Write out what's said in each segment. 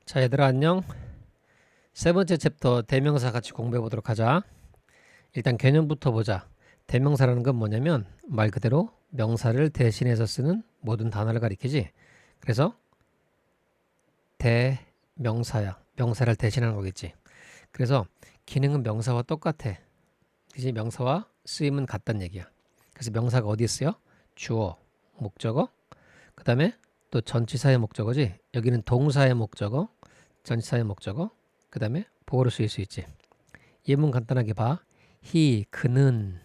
자, 얘들아 안녕. 세 번째 챕터 대명사 같이 공부해 보도록 하자. 일단 개념부터 보자. 대명사라는 건 뭐냐면 말 그대로 명사를 대신해서 쓰는 모든 단어를 가리키지. 그래서 대명사야. 명사를 대신하는 거겠지. 그래서 기능은 명사와 똑같아. 그지? 명사와 쓰임은 같단 얘기야. 그래서 명사가 어디 있어요? 주어, 목적어, 그 다음에 또 전치사의 목적어지. 여기는 동사의 목적어, 전치사의 목적어, 그 다음에 보어로 쓰일 수 있지. 예문 간단하게 봐. he, 그는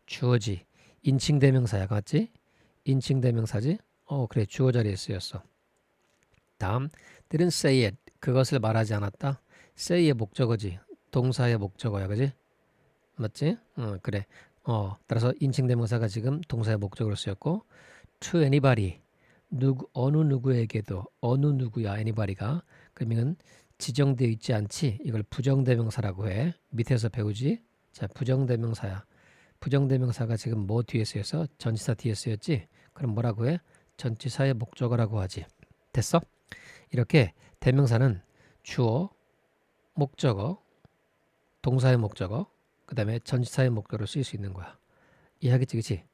주어지. 인칭 대명사야, 맞지? 인칭 대명사지? 그래, 주어 자리에 쓰였어. 다음, didn't say it, 그것을 말하지 않았다. say의 목적어지. 동사의 목적어야, 그지? 맞지? 그래. 따라서 인칭 대명사가 지금 동사의 목적으로 쓰였고, to anybody, 어느 누구에게도, 어느 누구야, anybody가. 그러면 지정되어 있지 않지. 이걸 부정대명사라고 해. 밑에서 배우지. 자, 부정대명사야. 부정대명사가 지금 뭐 뒤에 쓰여서? 전치사 뒤에 쓰였지. 그럼 뭐라고 해? 전치사의 목적어라고 하지. 됐어? 이렇게 대명사는 주어, 목적어, 동사의 목적어, 그 다음에 전치사의 목적어로 쓰일 수 있는 거야. 이해하겠지, 그치?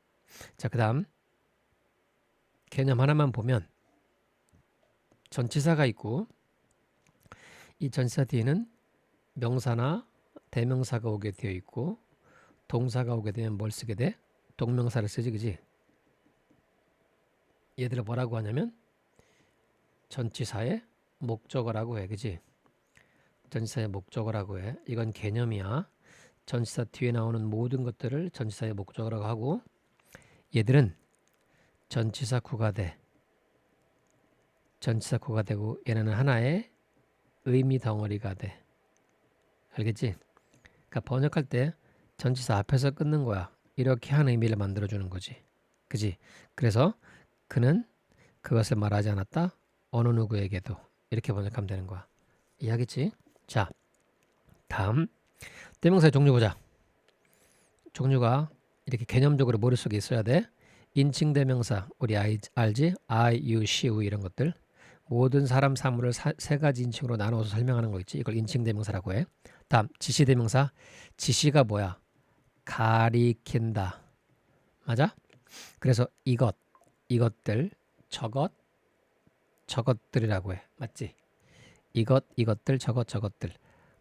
자, 그 다음 개념 하나만 보면 전치사가 있고, 이 전치사 뒤에는 명사나 대명사가 오게 되어 있고, 동사가 오게 되면 뭘 쓰게 돼? 동명사를 쓰지, 그지? 얘들을 뭐라고 하냐면 전치사의 목적어라고 해, 그지? 전치사의 목적어라고 해. 이건 개념이야. 전치사 뒤에 나오는 모든 것들을 전치사의 목적어라고 하고, 얘들은 전치사 구가 돼. 전치사 구가 되고, 얘는 하나의 의미 덩어리가 돼. 알겠지? 그러니까 번역할 때 전치사 앞에서 끊는 거야. 이렇게 한 의미를 만들어주는 거지. 그지? 그래서 그는 그것을 말하지 않았다. 어느 누구에게도. 이렇게 번역하면 되는 거야. 이해하겠지? 자, 다음 대명사의 종류 보자. 종류가 이렇게 개념적으로 머릿속에 있어야 돼. 인칭 대명사 우리 알지? I, you, she, we 이런 것들. 모든 사람, 사물을 세 가지 인칭으로 나누어서 설명하는 거 있지. 이걸 인칭 대명사라고 해. 다음 지시 대명사. 지시가 뭐야? 가리킨다. 맞아? 그래서 이것들, 저것들이라고 해. 맞지? 이것들, 저것들.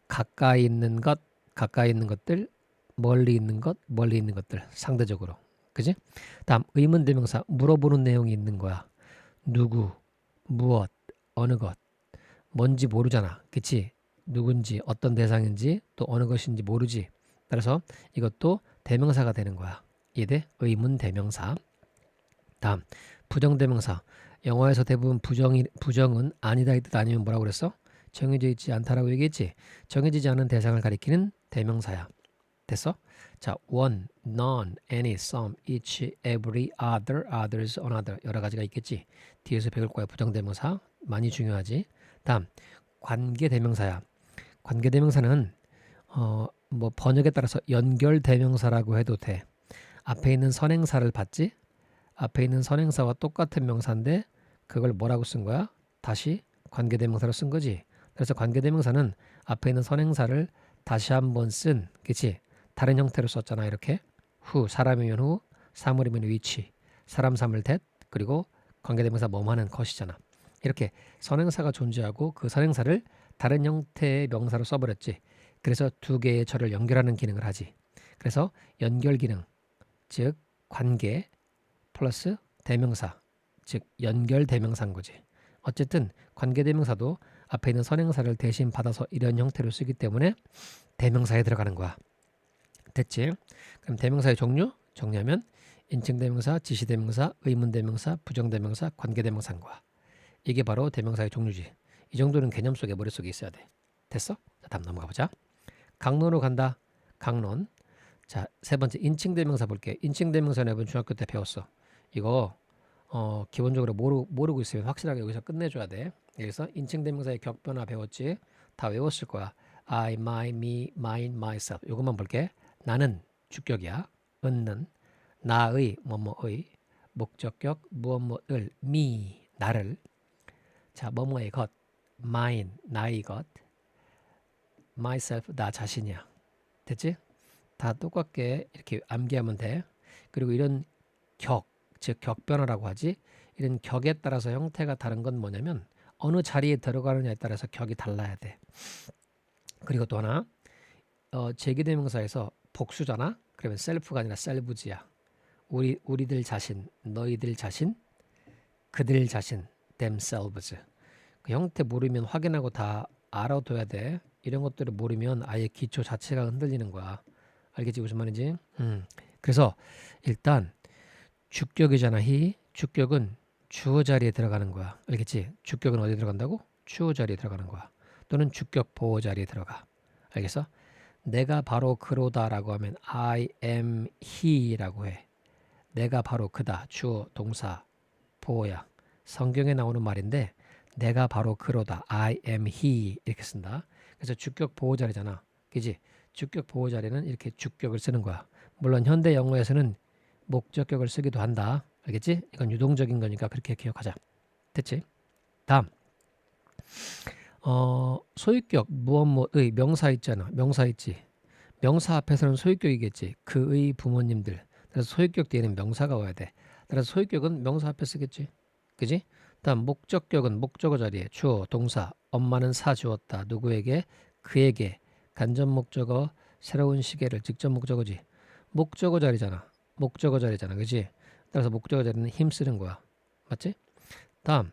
가까이 있는 것들, 멀리 있는 것들. 상대적으로. 그지? 다음 의문 대명사. 물어보는 내용이 있는 거야. 누구, 무엇, 어느 것. 뭔지 모르잖아. 그치? 누군지, 어떤 대상인지, 또 어느 것인지 모르지. 따라서 이것도 대명사가 되는 거야. 이해돼? 의문 대명사. 다음 부정대명사. 영어에서 대부분 부정은 아니다 이 뜻 아니면 뭐라고 그랬어? 정해져 있지 않다라고 얘기했지. 정해지지 않은 대상을 가리키는 대명사야. 됐어? 자, one, none, any, some, each, every, other, others, another 여러 가지가 있겠지. 뒤에서 배울 거야. 부정대명사 많이 중요하지. 다음 관계대명사야. 관계대명사는 뭐 번역에 따라서 연결대명사라고 해도 돼. 앞에 있는 선행사를 봤지? 앞에 있는 선행사와 똑같은 명사인데 그걸 뭐라고 쓴 거야? 다시 관계대명사로 쓴 거지. 그래서 관계대명사는 앞에 있는 선행사를 다시 한번 쓴, 그치? 다른 형태로 썼잖아. 이렇게 후, 사람이면 후, 사물이면 위치, 사람, 사물, that, 그리고 관계대명사 뭐뭐하는 것이잖아. 이렇게 선행사가 존재하고 그 선행사를 다른 형태의 명사로 써버렸지. 그래서 두 개의 절을 연결하는 기능을 하지. 그래서 연결 기능, 즉 관계 플러스 대명사, 즉 연결 대명사인 거지. 어쨌든 관계 대명사도 앞에 있는 선행사를 대신 받아서 이런 형태로 쓰기 때문에 대명사에 들어가는 거야. 됐지? 그럼 대명사의 종류 정리하면 인칭 대명사, 지시 대명사, 의문 대명사, 부정 대명사, 관계 대명사인 거야. 이게 바로 대명사의 종류지. 이 정도는 개념 속에 머릿속에 있어야 돼. 됐어? 자, 다음 넘어가 보자. 강론으로 간다. 강론. 자, 세 번째 인칭 대명사 볼게. 인칭 대명사는 여러분 중학교 때 배웠어. 이거 기본적으로 모르고 있으면 확실하게 여기서 끝내줘야 돼. 여기서 인칭 대명사의 격변화 배웠지? 다 외웠을 거야. I, my, me, mine, myself. 이것만 볼게. 나는 주격이야. 은는 나의 뭐뭐의 목적격 무엇 뭐을 me 나를 자 뭐뭐의 것 mine, 나의 것, myself, 나 자신이야. 됐지? 다 똑같게 이렇게 암기하면 돼. 그리고 이런 격, 즉 격변화라고 하지. 이런 격에 따라서 형태가 다른 건 뭐냐면 어느 자리에 들어가느냐에 따라서 격이 달라야 돼. 그리고 또 하나, 제기대명사에서 복수잖아. 그러면 셀프가 아니라 셀브즈야. 우리들 자신, 너희들 자신, 그들 자신, themselves. 그 형태 모르면 확인하고 다 알아둬야 돼. 이런 것들을 모르면 아예 기초 자체가 흔들리는 거야. 알겠지 무슨 말인지? 그래서 일단 주격이잖아. he. 주격은 주어 자리에 들어가는 거야. 알겠지? 주격은 어디에 들어간다고? 주어 자리에 들어가는 거야. 또는 주격 보호 자리에 들어가. 알겠어? 내가 바로 그로다라고 하면 I am he라고 해. 내가 바로 그다. 주어, 동사, 보호야. 성경에 나오는 말인데 내가 바로 그로다. I am he 이렇게 쓴다. 그래서 주격 보호 자리잖아. 그지? 주격 보호 자리는 이렇게 주격을 쓰는 거야. 물론 현대 영어에서는 목적격을 쓰기도 한다. 알겠지? 이건 유동적인 거니까 그렇게 기억하자. 됐지? 다음. 소유격 무엇뭐의 명사 있잖아. 명사 있지. 명사 앞에서는 소유격이겠지. 그의 부모님들. 그래서 소유격 뒤에는 명사가 와야 돼. 그래서 소유격은 명사 앞에 쓰겠지. 그지? 다음 목적격은 목적어 자리에 주어, 동사. 엄마는 사 주었다. 누구에게? 그에게. 간접 목적어, 새로운 시계를. 직접 목적어지. 목적어 자리잖아. 목적어 자리잖아. 그지? 따라서 목적어 자리는 힘 쓰는 거야. 맞지? 다음.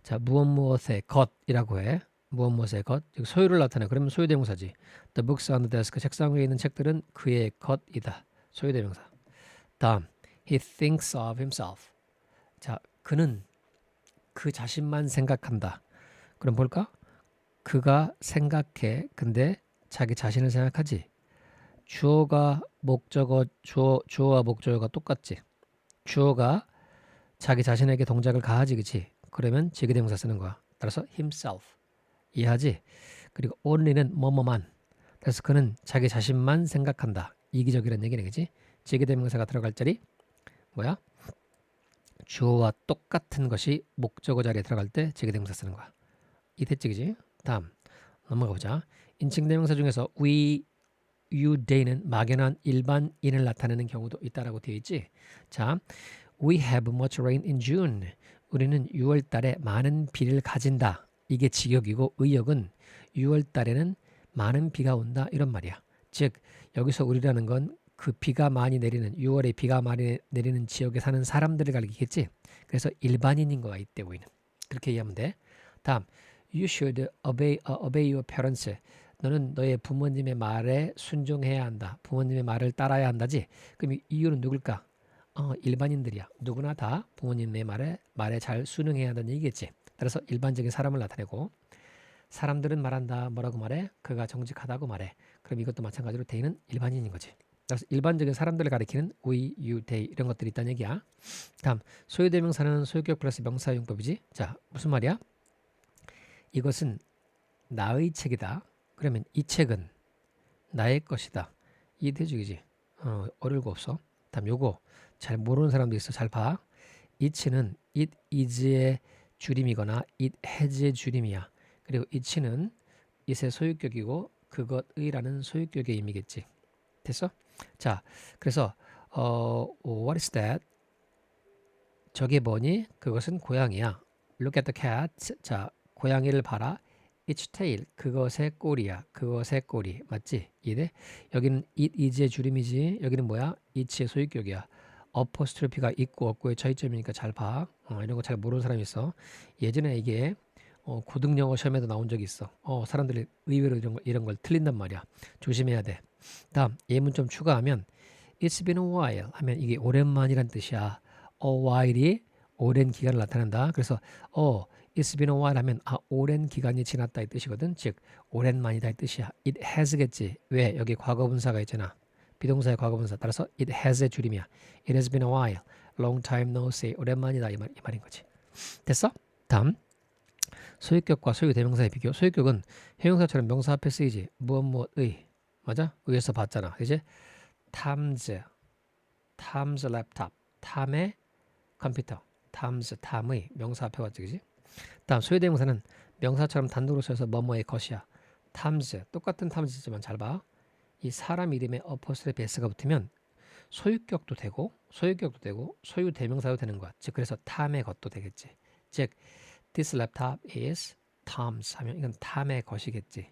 자, 무엇의 것이라고 해. 무엇의 것. 즉 소유를 나타내. 그러면 소유대명사지. The books on the desk. 책상 위에 있는 책들은 그의 것이다. 소유대명사. 다음. He thinks of himself. 자, 그는 그 자신만 생각한다. 그럼 볼까? 그가 생각해. 근데 자기 자신을 생각하지. 주어가 목적어, 주어와 목적어가 똑같지. 주어가 자기 자신에게 동작을 가하지, 그치? 그러면 제기대명사 쓰는 거야. 따라서 himself. 이해하지? 그리고 only는 뭐뭐만. 그래서 그는 자기 자신만 생각한다. 이기적이라는 얘기네, 그치? 제기대명사가 들어갈 자리 뭐야? 주어와 똑같은 것이 목적어 자리에 들어갈 때 제기대명사 쓰는 거야. 이됐지, 그치? 다음 넘어가 보자. 인칭대명사 중에서 we, you, they는 막연한 일반인을 나타내는 경우도 있다라고 되어 있지. 자, we have much rain in June. 우리는 6월 달에 많은 비를 가진다. 이게 직역이고 의역은 6월 달에는 많은 비가 온다 이런 말이야. 즉 여기서 우리라는 건 그 비가 많이 내리는 6월에 비가 많이 내리는 지역에 사는 사람들을 가리키겠지. 그래서 일반인인 거야 이때 우리는. 그렇게 이해하면 돼. 다음 you should obey your parents. 너는 너의 부모님의 말에 순종해야 한다. 부모님의 말을 따라야 한다지. 그럼 이 이유는 누굴까? 일반인들이야. 누구나 다 부모님의 말에 잘 순응해야 한다는 얘기겠지. 따라서 일반적인 사람을 나타내고 사람들은 말한다. 뭐라고 말해? 그가 정직하다고 말해. 그럼 이것도 마찬가지로 they는 일반인인 거지. 따라서 일반적인 사람들을 가리키는 we, you, they 이런 것들이 있다는 얘기야. 다음 소유대명사는 소유격 플러스 명사용법이지. 자 무슨 말이야? 이것은 나의 책이다. 그러면 이 책은 나의 것이다. 이해되지? 어려울 없어. 다음 요거 잘 모르는 사람도 있어. 잘 봐. it는 it is의 줄임이거나 it has의 줄임이야. 그리고 it는 it의 소유격이고 그것의라는 소유격의 의미겠지. 됐어? 자, 그래서 what is that? 저게 뭐니? 그것은 고양이야. Look at the cat. 자, 고양이를 봐라. Its tail. 그것의 꼬리야. 그것의 꼬리. 맞지? 이해? 여기는 it is의 줄임이지. 여기는 뭐야? it의 소유격이야. 어퍼스트로피가 있고 없고의 차이점이니까 잘 봐. 이런 거 잘 모르는 사람이 있어. 예전에 이게 고등영어 시험에도 나온 적이 있어. 사람들이 의외로 이런 걸 틀린단 말이야. 조심해야 돼. 다음 예문 좀 추가하면 It's been a while 하면 이게 오랜만이란 뜻이야. A while이 오랜 기간을 나타낸다. 그래서 It's been a while 하면 오랜 기간이 지났다 이 뜻이거든. 즉 오랜만이다 이 뜻이야. It has겠지. 왜? 여기 과거분사가 있잖아. 비동사의 과거분사. 따라서 it has의 줄임이야. It has been a while. Long time no see. 오랜만이다 이 말인 거지. 됐어? 다음 소유격과 소유대명사의 비교. 소유격은 형용사처럼 명사 앞에 쓰이지. 무엇의. 맞아? 위에서 봤잖아. 이제 Tom's laptop. 탐의 컴퓨터. 탐의 명사 앞에 왔지. 그지? 다음 소유대명사는 명사처럼 단독으로 써서 뭐뭐의 것이야. 탐즈 똑같은 탐즈지만 잘 봐. 이 사람 이름에 어퍼스트레피 s가 붙으면 소유격도 되고 소유 대명사도 되는 거야. 즉 그래서 탐의 것도 되겠지. 즉 this laptop is Tom's 하면 이건 탐의 것이겠지.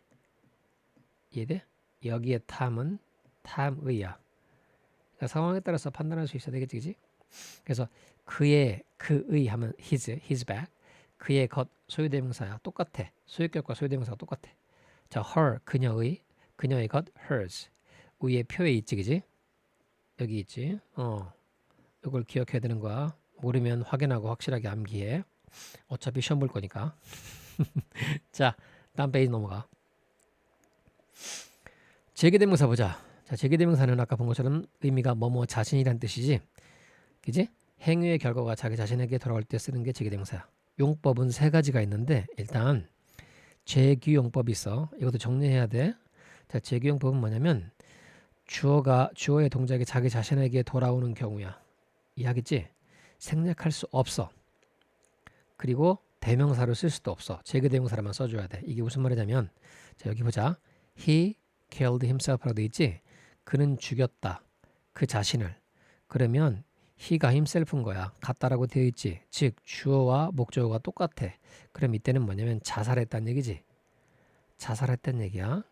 이해돼? 여기에 탐은 탐의야. 그러니까 상황에 따라서 판단할 수 있어야 되겠지, 그지? 그래서 그의 하면 his bag. 그의 것 소유대명사야. 똑같아. 소유격과 소유대명사가 똑같아. 자, her 그녀의 것 hers. 위에 표에 있지, 그지? 여기 있지. 이걸 기억해야 되는 거야. 모르면 확인하고 확실하게 암기해. 어차피 시험 볼 거니까. 자, 다음 페이지 넘어가. 제기대명사 보자. 자, 제기대명사는 아까 본 것처럼 의미가 뭐뭐 자신이란 뜻이지. 그지? 행위의 결과가 자기 자신에게 돌아올 때 쓰는 게 제기대명사야. 용법은 세 가지가 있는데 일단 제규용법이 있어. 이것도 정리해야 돼. 자, 제규용법은 뭐냐면 주어의 동작이 자기 자신에게 돌아오는 경우야. 이해하겠지? 생략할 수 없어. 그리고 대명사로 쓸 수도 없어. 제기대명사로만 써줘야 돼. 이게 무슨 말이냐면 자, 여기 보자. He killed himself라고 돼 있지? 그는 죽였다. 그 자신을. 그러면 he가 himself인 거야. 같다라고 되어 있지. 즉 주어와 목적어가 똑같아. 그럼 이때는 뭐냐면 자살했다는 얘기지. 자살했다는 얘기야.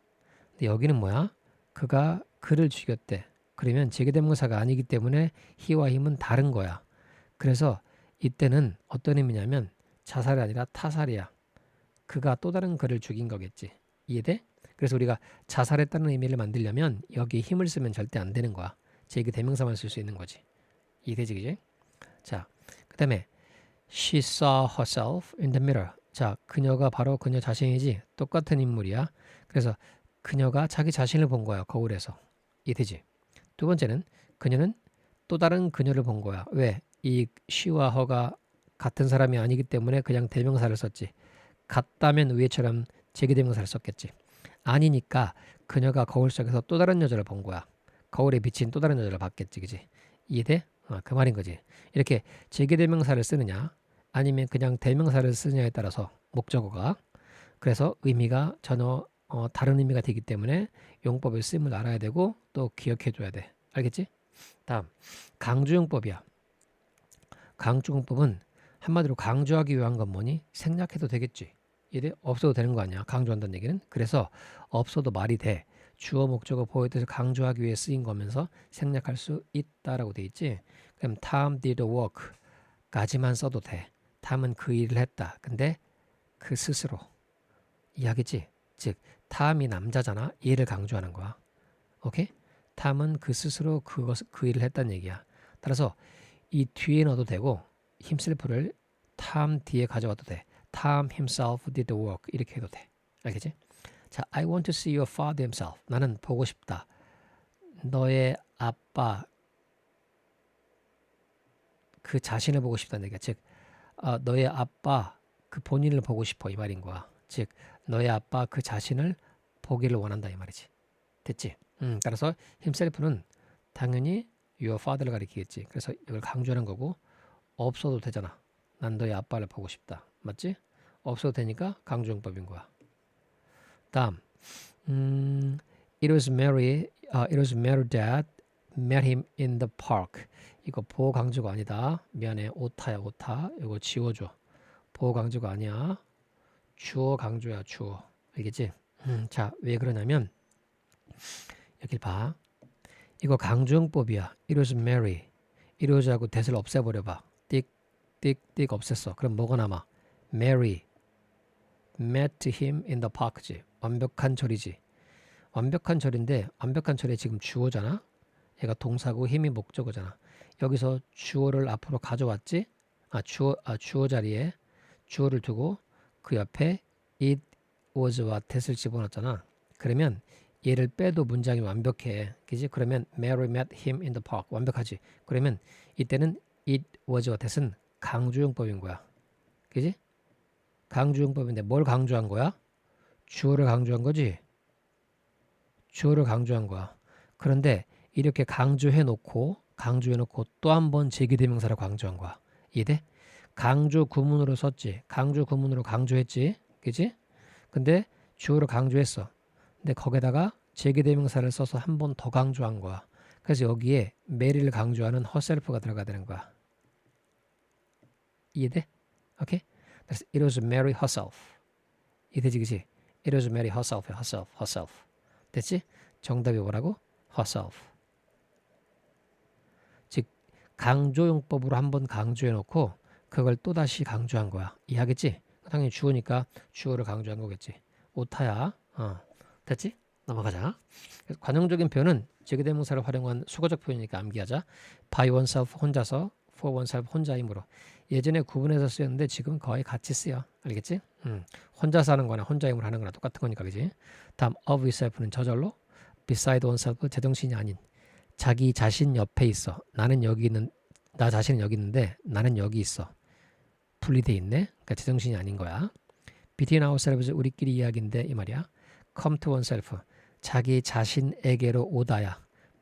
근데 여기는 뭐야? 그가 그를 죽였대. 그러면 제기대명사가 아니기 때문에 he와 him은 다른 거야. 그래서 이때는 어떤 의미냐면 자살이 아니라 타살이야. 그가 또 다른 그를 죽인 거겠지. 이해돼? 그래서 우리가 자살했다는 의미를 만들려면 여기에 힘을 쓰면 절대 안 되는 거야. 제기대명사만 쓸 수 있는 거지. 이해되지, 그지? 자, 그 다음에 She saw herself in the mirror. 자, 그녀가 바로 그녀 자신이지. 똑같은 인물이야. 그래서 그녀가 자기 자신을 본 거야. 거울에서. 이해되지? 두 번째는 그녀는 또 다른 그녀를 본 거야. 왜? 이 she와 her가 같은 사람이 아니기 때문에 그냥 대명사를 썼지. 같다면 위에처럼 제기대명사를 썼겠지. 아니니까 그녀가 거울 속에서 또 다른 여자를 본 거야. 거울에 비친 또 다른 여자를 봤겠지, 그지? 이해돼? 그 말인 거지. 이렇게 제기대명사를 쓰느냐 아니면 그냥 대명사를 쓰느냐에 따라서 목적어가 그래서 의미가 전혀 다른 의미가 되기 때문에 용법의 쓰임을 알아야 되고 또 기억해 줘야 돼. 알겠지? 다음 강조용법이야. 강조용법은 한마디로 강조하기 위한 건 뭐니? 생략해도 되겠지. 이래 없어도 되는 거 아니야. 강조한다는 얘기는. 그래서 없어도 말이 돼. 주어 목적어 보호에 대해서 강조하기 위해 쓰인 거면서 생략할 수 있다라고 돼 있지. 그럼 Tom did the work까지만 써도 돼. Tom은 그 일을 했다. 근데 그 스스로. 이해하겠지? 즉 Tom이 남자잖아. 얘를 강조하는 거야. 오케이? Tom은 그 스스로 그 일을 했다는 얘기야. 따라서 이 뒤에 넣어도 되고 himself를 Tom 뒤에 가져와도 돼. Tom himself did the work 이렇게 해도 돼. 알겠지? 자, I want to see your father himself. 나는 보고 싶다. 너의 아빠 그 자신을 보고 싶다는 얘기야. 즉, 너의 아빠 그 본인을 보고 싶어 이 말인 거야. 즉, 너의 아빠 그 자신을 보기를 원한다 이 말이지. 됐지? 따라서 himself는 당연히 your father를 가리키겠지. 그래서 이걸 강조하는 거고 없어도 되잖아. 난 너의 아빠를 보고 싶다. 맞지? 없어도 되니까 강조용법인 거야. 다음, it was Mary that met him in the park. 이거 보호 강조가 아니다. 미안해, 오타야 오타. 이거 지워줘. 보호 강조가 아니야. 주어 강조야 주어. 알겠지? 자, 왜 그러냐면 여기 봐. 이거 강조용법이야. It was Mary. it was하고 that을 없애버려봐. 띡 없앴어. 그럼 뭐가 남아? Mary met him in the park지. 완벽한 처리지. 완벽한 처리인데 완벽한 처리에 지금 주어잖아. 얘가 동사고 힘이 목적어잖아. 여기서 주어를 앞으로 가져왔지. 주어 자리에 주어를 두고 그 옆에 it was와 that을 집어넣었잖아. 그러면 얘를 빼도 문장이 완벽해. 그지? 그러면 Mary met him in the park. 완벽하지. 그러면 이때는 it was와 that은 강조용법인 거야. 그지? 강조용법인데 뭘 강조한 거야? 주어를 강조한 거지. 주어를 강조한 거야. 그런데 이렇게 강조해놓고 또 한 번 제기대명사로 강조한 거야. 이해돼? 강조 구문으로 썼지. 강조 구문으로 강조했지. 그지? 근데 주어를 강조했어. 근데 거기다가 제기대명사를 써서 한 번 더 강조한 거야. 그래서 여기에 메리를 강조하는 herself가 들어가야 되는 거야. 이해돼? 오케이? 그래서 it was Mary herself. 이해되지, 그지? It was Mary herself, herself. 됐지? 정답이 뭐라고? herself. 즉 강조용법으로 한번 강조해놓고 그걸 또다시 강조한 거야. 이해하겠지? 당연히 주어니까 주어를 강조한 거겠지. 오타야. 됐지? 넘어가자. 관용적인 표현은 제기대명사를 활용한 수거적 표현이니까 암기하자. by oneself 혼자서, for oneself 혼자이므로. 예전에 구분해서 쓰였는데 지금 거의 같이 쓰여. 알겠지? 혼자서 하는 거나 혼자임으로 하는 거나 똑같은 거니까, 그지? 다음 of itself는 저절로, beside oneself 제정신이 아닌, 자기 자신 옆에 있어. 나는 여기 있는, 나 자신은 여기 있는데 나는 여기 있어. 분리돼 있네. 그러니까 제정신이 아닌 거야. between ourselves 우리끼리 이야기인데 이 말이야. come to oneself 자기 자신에게로 오다야.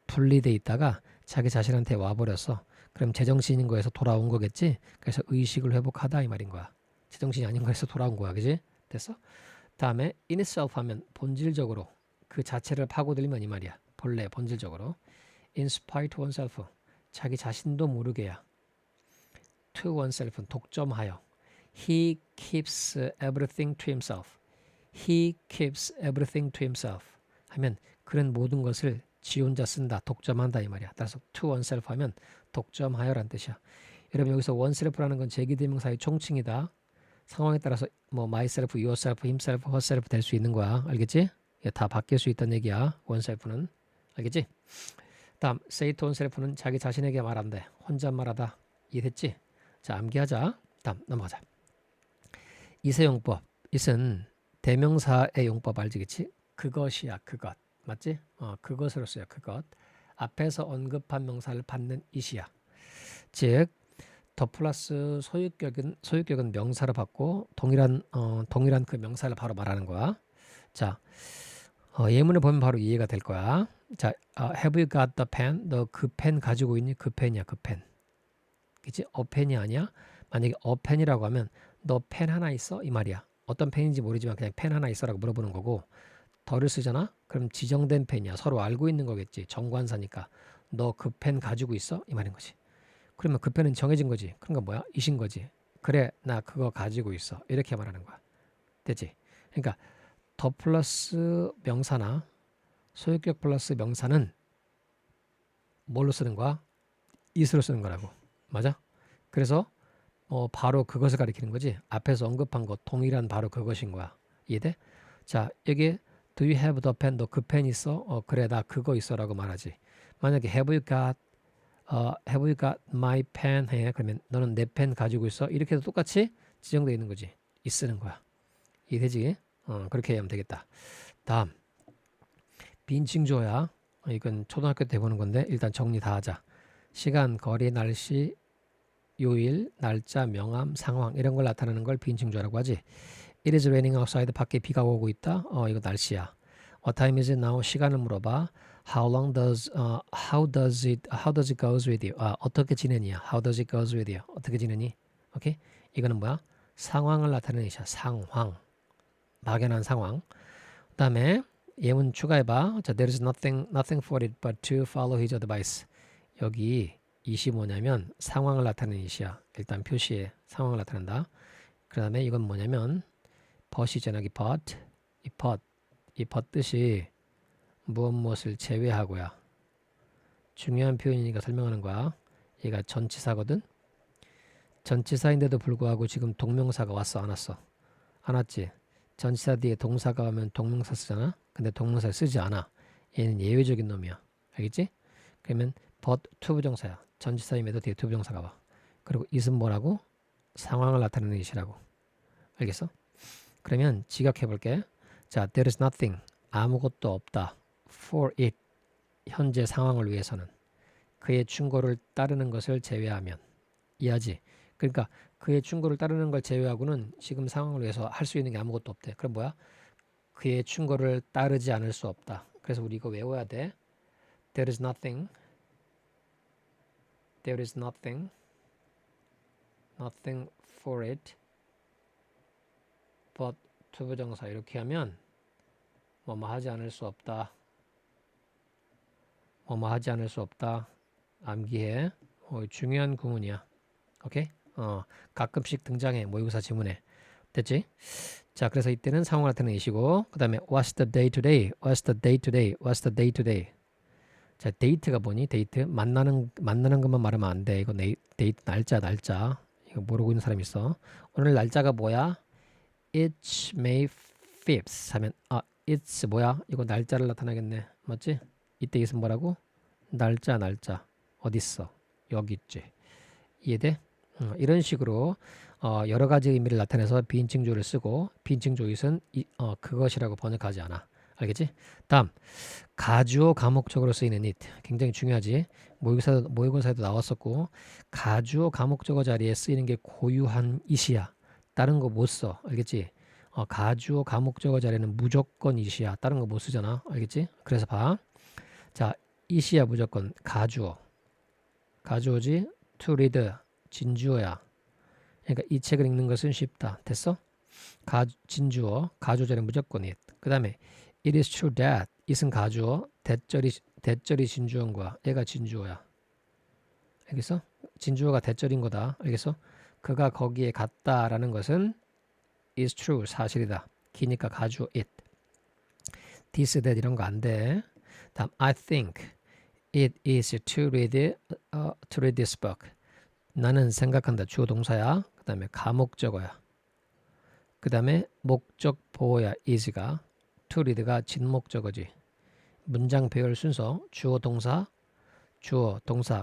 분리돼 있다가 자기 자신한테 와버렸어. 그럼 제정신인 거에서 돌아온 거겠지. 그래서 의식을 회복하다 이 말인 거야. 제정신이 아닌 거에서 돌아온 거야. 그지? 됐어? 다음에 in itself 하면 본질적으로 그 자체를 파고들면 이 말이야. 본래 본질적으로. in spite oneself 자기 자신도 모르게야. to oneself는 독점하여. He keeps everything to himself. He keeps everything to himself. 하면 그는 모든 것을 지 혼자 쓴다. 독점한다 이 말이야. 따라서 to oneself 하면 독점하여란 뜻이야. 여러분 여기서 oneself라는 건 제기대명사의 총칭이다. 상황에 따라서 뭐 myself, yourself, himself, herself 될 수 있는 거야. 알겠지? 다 바뀔 수 있다는 얘기야. oneself는. 알겠지? 다음 say to oneself는 자기 자신에게 말한대. 혼자 말하다. 이해됐지? 자, 암기하자. 다음 넘어가자. 이세용법. it은 대명사의 용법 알지, 그치? 그것이야, 그것. 맞지? 그것으로 써요, 그것. 앞에서 언급한 명사를 받는 it이야. 즉, 더 플러스 소유격은 명사를 받고 동일한 그 명사를 바로 말하는 거야. 자, 예문을 보면 바로 이해가 될 거야. 자, have you got the pen? 너 그 펜 가지고 있니? 그 펜이야, 그 펜. 그치? 펜이 아니야? 만약에 펜이라고 하면 너 펜 하나 있어? 이 말이야. 어떤 펜인지 모르지만 그냥 펜 하나 있어라고 물어보는 거고 더를 쓰잖아? 그럼 지정된 펜이야. 서로 알고 있는 거겠지. 정관사니까. 너 그 펜 가지고 있어? 이 말인 거지. 그러면 그 펜은 정해진 거지. 그런 거 뭐야? 이신 거지. 그래, 나 그거 가지고 있어. 이렇게 말하는 거야. 됐지? 그러니까 더 플러스 명사나 소유격 플러스 명사는 뭘로 쓰는 거야? is로 쓰는 거라고. 맞아? 그래서 바로 그것을 가리키는 거지. 앞에서 언급한 것 동일한 바로 그것인 거야. 이해돼? 자, 여기 do you have the pen? 너 그 펜 있어? 그래, 나 그거 있어라고 말하지. 만약에 have you got my pen 해. 그러면 너는 내 펜 가지고 있어? 이렇게 해도 똑같이 지정되어 있는 거지. 있쓰는 거야. 이해되지? 그렇게 하면 되겠다. 다음 빈칭조야. 이건 초등학교 때 보는 건데 일단 정리 다 하자. 시간, 거리, 날씨, 요일, 날짜, 명암, 상황 이런 걸 나타내는 걸 빈칭조라고 하지. It is raining outside. 밖에 비가 오고 있다. 이거 날씨야. What time is it now? 시간을 물어봐. How does it goes with you? 어떻게 지내니? How does it goes with you? 어떻게 지내니? 오케이? 이거는 뭐야? 상황을 나타내는 것이야. 상황. 막연한 상황. 그다음에 예문 추가해봐. 자, there is nothing for it but to follow his advice. 여기 이시 뭐냐면 상황을 나타내는 이시야. 일단 표시에 상황을 나타낸다. 그 다음에 이건 뭐냐면 but이잖아. 여기 but. 이 but 뜻이 무엇을 제외하고야. 중요한 표현이니까 설명하는 거야. 얘가 전치사거든. 전치사인데도 불구하고 지금 동명사가 왔어, 안 왔어? 안 왔지. 전치사 뒤에 동사가 오면 동명사 쓰잖아. 근데 동명사를 쓰지 않아. 얘는 예외적인 놈이야. 알겠지? 그러면 but 투부정사야. 전치사임에도 뒤에 투부정사가 와. 그리고 it은 뭐라고? 상황을 나타내는 it이라고. 알겠어? 그러면 지각해 볼게. 자, there is nothing. 아무것도 없다. for it. 현재 상황을 위해서는. 그의 충고를 따르는 것을 제외하면. 이해하지? 그러니까 그의 충고를 따르는 걸 제외하고는 지금 상황을 위해서 할 수 있는 게 아무것도 없대. 그럼 뭐야? 그의 충고를 따르지 않을 수 없다. 그래서 우리 이거 외워야 돼. There is nothing. There is nothing for it but 투부정사 이렇게 하면 뭐뭐 하지 않을 수 없다. 뭐뭐 하지 않을 수 없다. 암기해. 중요한 구문이야. 오케이? 가끔씩 등장해. 모의고사 지문에. 됐지? 자, 그래서 이때는 상호가 나타내는 이시고, 그 다음에 what's the day today? What's the day today? What's the day today? 자, 데이트가 뭐니? 데이트? 만나는 것만 말하면 안 돼. 이거 데이트 날짜. 이거 모르고 있는 사람 있어. 오늘 날짜가 뭐야? It's May 5th 하면 it's 뭐야? 이거 날짜를 나타나겠네. 맞지? 이때 있으면 뭐라고? 날짜. 어딨어? 여기 있지. 이해돼? 이런 식으로 여러 가지 의미를 나타내서 비인칭조를 쓰고 비인칭조잇은 그것이라고 번역하지 않아. 알겠지? 다음 가주어 가목적으로 쓰이는 it 굉장히 중요하지. 모의고사에도 나왔었고 가주어 가목적어 자리에 쓰이는 게 고유한 it이야. 다른 거 못 써. 알겠지? 가주어 가목적어 자리에는 무조건 it이야. 다른 거 못 쓰잖아. 알겠지? 그래서 봐. 자, it이야 무조건. 가주어지. to read 진주어야. 그러니까 이 책을 읽는 것은 쉽다. 됐어? 진주어, 가주어 자리에 무조건 it. 그 다음에 it is true that it은 가주어, 대절이 진주어인 거야. 얘가 진주어야. 알겠어? 진주어가 대절인 거다. 알겠어? 그가 거기에 갔다라는 것은 is true, 사실이다. 기니까 가주어 it. this, that 이런 거 안 돼. 다음 I think it is to read this book. 나는 생각한다. 주어 동사야. 그 다음에 가목적어야. 그 다음에 목적 보어야 is가. to read가 진목적어지. 문장 배열 순서 주어 동사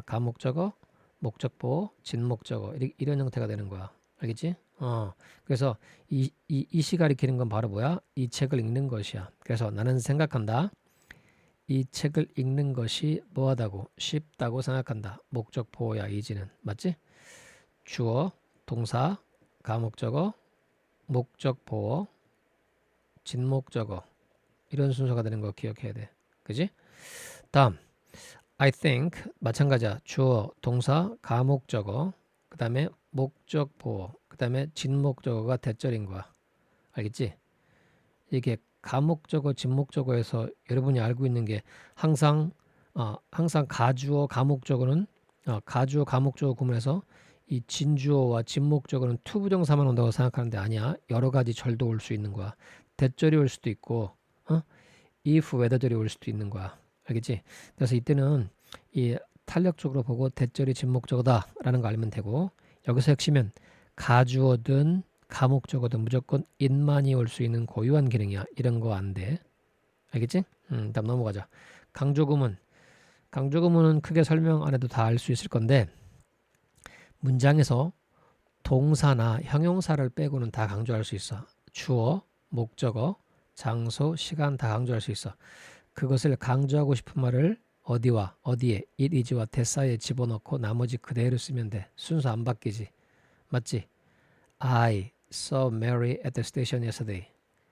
가목적어 목적 보어 진목적어 이런 형태가 되는 거야. 알겠지? 그래서 이시 가리키는 건 바로 뭐야? 이 책을 읽는 것이야. 그래서 나는 생각한다. 이 책을 읽는 것이 뭐하다고? 쉽다고 생각한다. 목적 보어야 is는. 맞지? 주어, 동사, 가목적어, 목적 보어, 진목적어 이런 순서가 되는 거 기억해야 돼. 그지? 다음 I think 마찬가지야. 주어, 동사, 가목적어 그 다음에 목적 보어 그 다음에 진목적어가 대절인 거야. 알겠지? 이게 가목적어, 진목적어에서 여러분이 알고 있는 게 항상 가주어, 가목적어는 가주어, 가목적어 구문에서 이 진주어와 진목적어는 투부정사만 온다고 생각하는데 아니야. 여러 가지 절도 올 수 있는 거야. 대절이 올 수도 있고 if, whether절이 올 수도 있는 거야. 알겠지? 그래서 이때는 이 탄력적으로 보고 대절이 진목적어다라는 거 알면 되고 여기서 핵심은 가주어든 가목적어든 무조건 it만이 올 수 있는 고유한 기능이야. 이런 거 안 돼. 알겠지? 다음 넘어가자. 강조구문은 크게 설명 안 해도 다 알 수 있을 건데 문장에서 동사나 형용사를 빼고는 다 강조할 수 있어. 주어, 목적어, 장소, 시간 다 강조할 수 있어. 그것을 강조하고 싶은 말을 어디와 어디에 it is와 대사에 집어넣고 나머지 그대로 쓰면 돼. 순서 안 바뀌지. 맞지? I saw Mary at the station yesterday.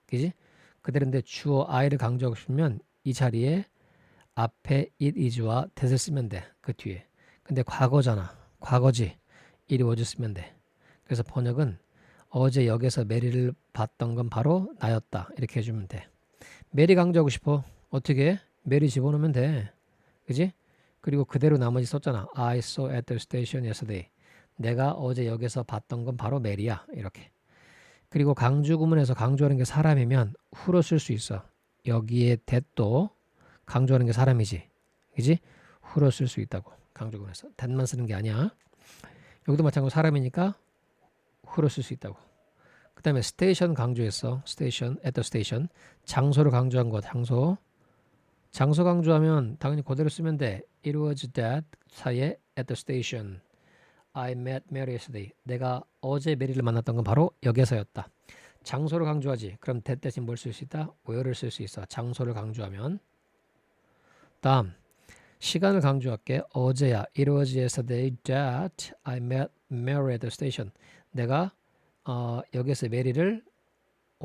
그지? 그대로인데 주어 I를 강조하고 싶으면 이 자리에 앞에 it is와 that을 쓰면 돼. 그 뒤에. 근데 과거잖아. 과거지. it was 쓰면 돼. 그래서 번역은 어제 역에서 메리를 봤던 건 바로 나였다. 이렇게 해주면 돼. 메리 강조하고 싶어. 어떻게 해? 메리 집어넣으면 돼. 그지? 그리고 그대로 나머지 썼잖아. I saw at the station yesterday. 내가 어제 역에서 봤던 건 바로 메리야. 이렇게. 그리고 강조 구문에서 강조하는 게 사람이면 후로 쓸 수 있어. 여기에 that도 강조하는 게 사람이지. 그지? 후로 쓸 수 있다고. 강조 구문에서. that만 쓰는 게 아니야. 여기도 마찬가지로 사람이니까 후로 쓸 수 있다고. 그 다음에 스테이션 강조했어. 스테이션, at the station. 장소를 강조한 거, 장소 강조하면 당연히 그대로 쓰면 돼. It was that 사이에 at the station. I met Mary yesterday. 내가 어제 메리를 만났던 건 바로 역에서였다. 장소를 강조하지. 그럼 that 대신 뭘 쓸 수 있다? where를 쓸 수 있어. 장소를 강조하면. 다음 시간을 강조할게. 어제야. It was yesterday that I met Mary at the station. 내가 여기서 메리를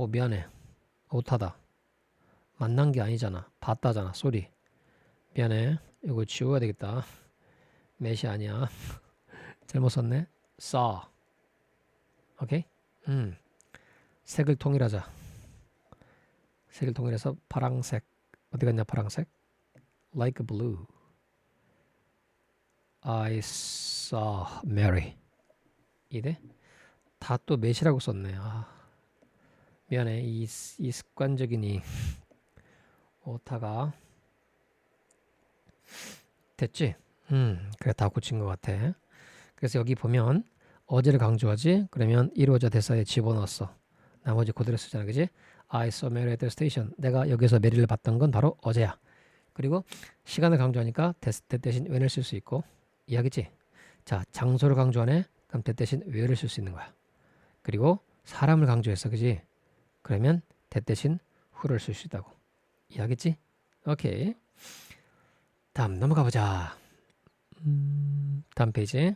미안해. 오타다. 만난 게 아니잖아. 봤다잖아. 쏘리. 미안해. 이거 지워야 되겠다. met이 아니야. 잘못 썼네. saw. 오케이? 색을 통일하자. 색을 통일해서 파랑색. 어디 갔냐 파랑색? Like blue. I saw Mary. 이래? 다 또 met이라고 썼네. 아, 미안해. 이 습관적인 이 오타가 됐지? 그래 다 고친 것 같아. 그래서 여기 보면 어제를 강조하지? 그러면 이루어져 대사에 집어넣었어. 나머지 그대로 쓰잖아, 그지? I saw Mary at the station. 내가 여기서 메리를 봤던 건 바로 어제야. 그리고 시간을 강조하니까 that 대신 when을 쓸 수 있고, 이해하겠지? 자, 장소를 강조하네? 그럼 that 대신 where를 쓸 수 있는 거야. 그리고 사람을 강조했어, 그지? 그러면 that 대신 who를 쓸 수 있다고. 이해하겠지? 오케이. 다음 넘어가 보자. 다음 페이지.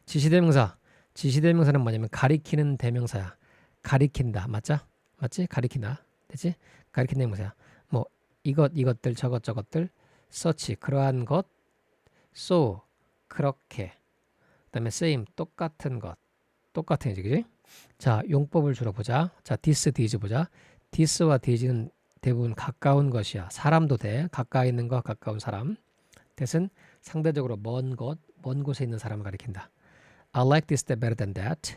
지시대명사. 지시대명사는 뭐냐면 가리키는 대명사야. 가리킨다. 맞죠? 맞지? 가리킨다. 됐지? 가리키는 대명사야. 뭐 이것들 저것들 such 그러한 것 so 그렇게 그다음에 same 똑같은 것 똑같은 거지, 그지? 자, 용법을 주로 보자. 자, this, these 보자. this와 these는 대부분 가까운 것이야. 사람도 돼. 가까이 있는 것, 가까운 사람. that은 상대적으로 먼 곳, 먼 곳에 있는 사람을 가리킨다. I like this better than that.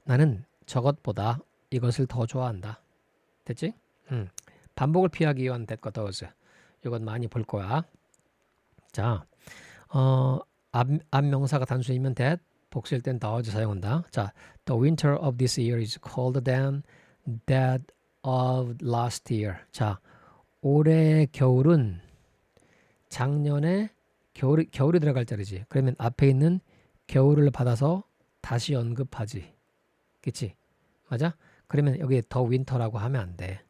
나는 저것보다 이것을 더 좋아한다. 됐지? 반복을 피하기 위한 that과 those. 이건 많이 볼 거야. 자, 앞 명사가 단수이면 that, 복수일 땐 those 사용한다. 자, the winter of this year is colder than that of last year. 자, 올해 겨울은 작년에 겨울이 들어갈 자리지. 그러면 앞에 있는 겨울을 받아서 다시 언급하지. 그치? 맞아? 그러면 여기에 더 윈터라고 하면 안 돼.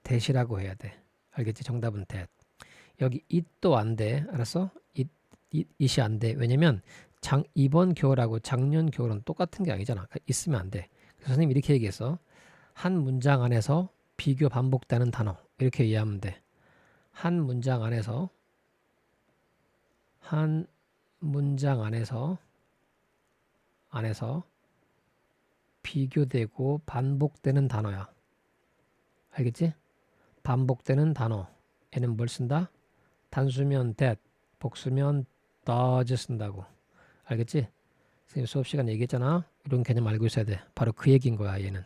that이라고 해야 돼. 알겠지? 정답은 that. 여기 it도 안 돼. 알았어? it이 안 돼. 왜냐면 이번 겨울하고 작년 겨울은 똑같은 게 아니잖아. 그러니까 있으면 안 돼. 그래서 선생님이 이렇게 얘기했어. 한 문장 안에서 비교 반복되는 단어. 이렇게 이해하면 돼. 한 문장 안에서 비교되고 반복되는 단어야. 알겠지? 반복되는 단어. 얘는 뭘 쓴다? 단수면 that, 복수면 does 쓴다고. 알겠지? 선생님 수업 시간에 얘기했잖아. 이런 개념 알고 있어야 돼. 바로 그 얘기인 거야, 얘는.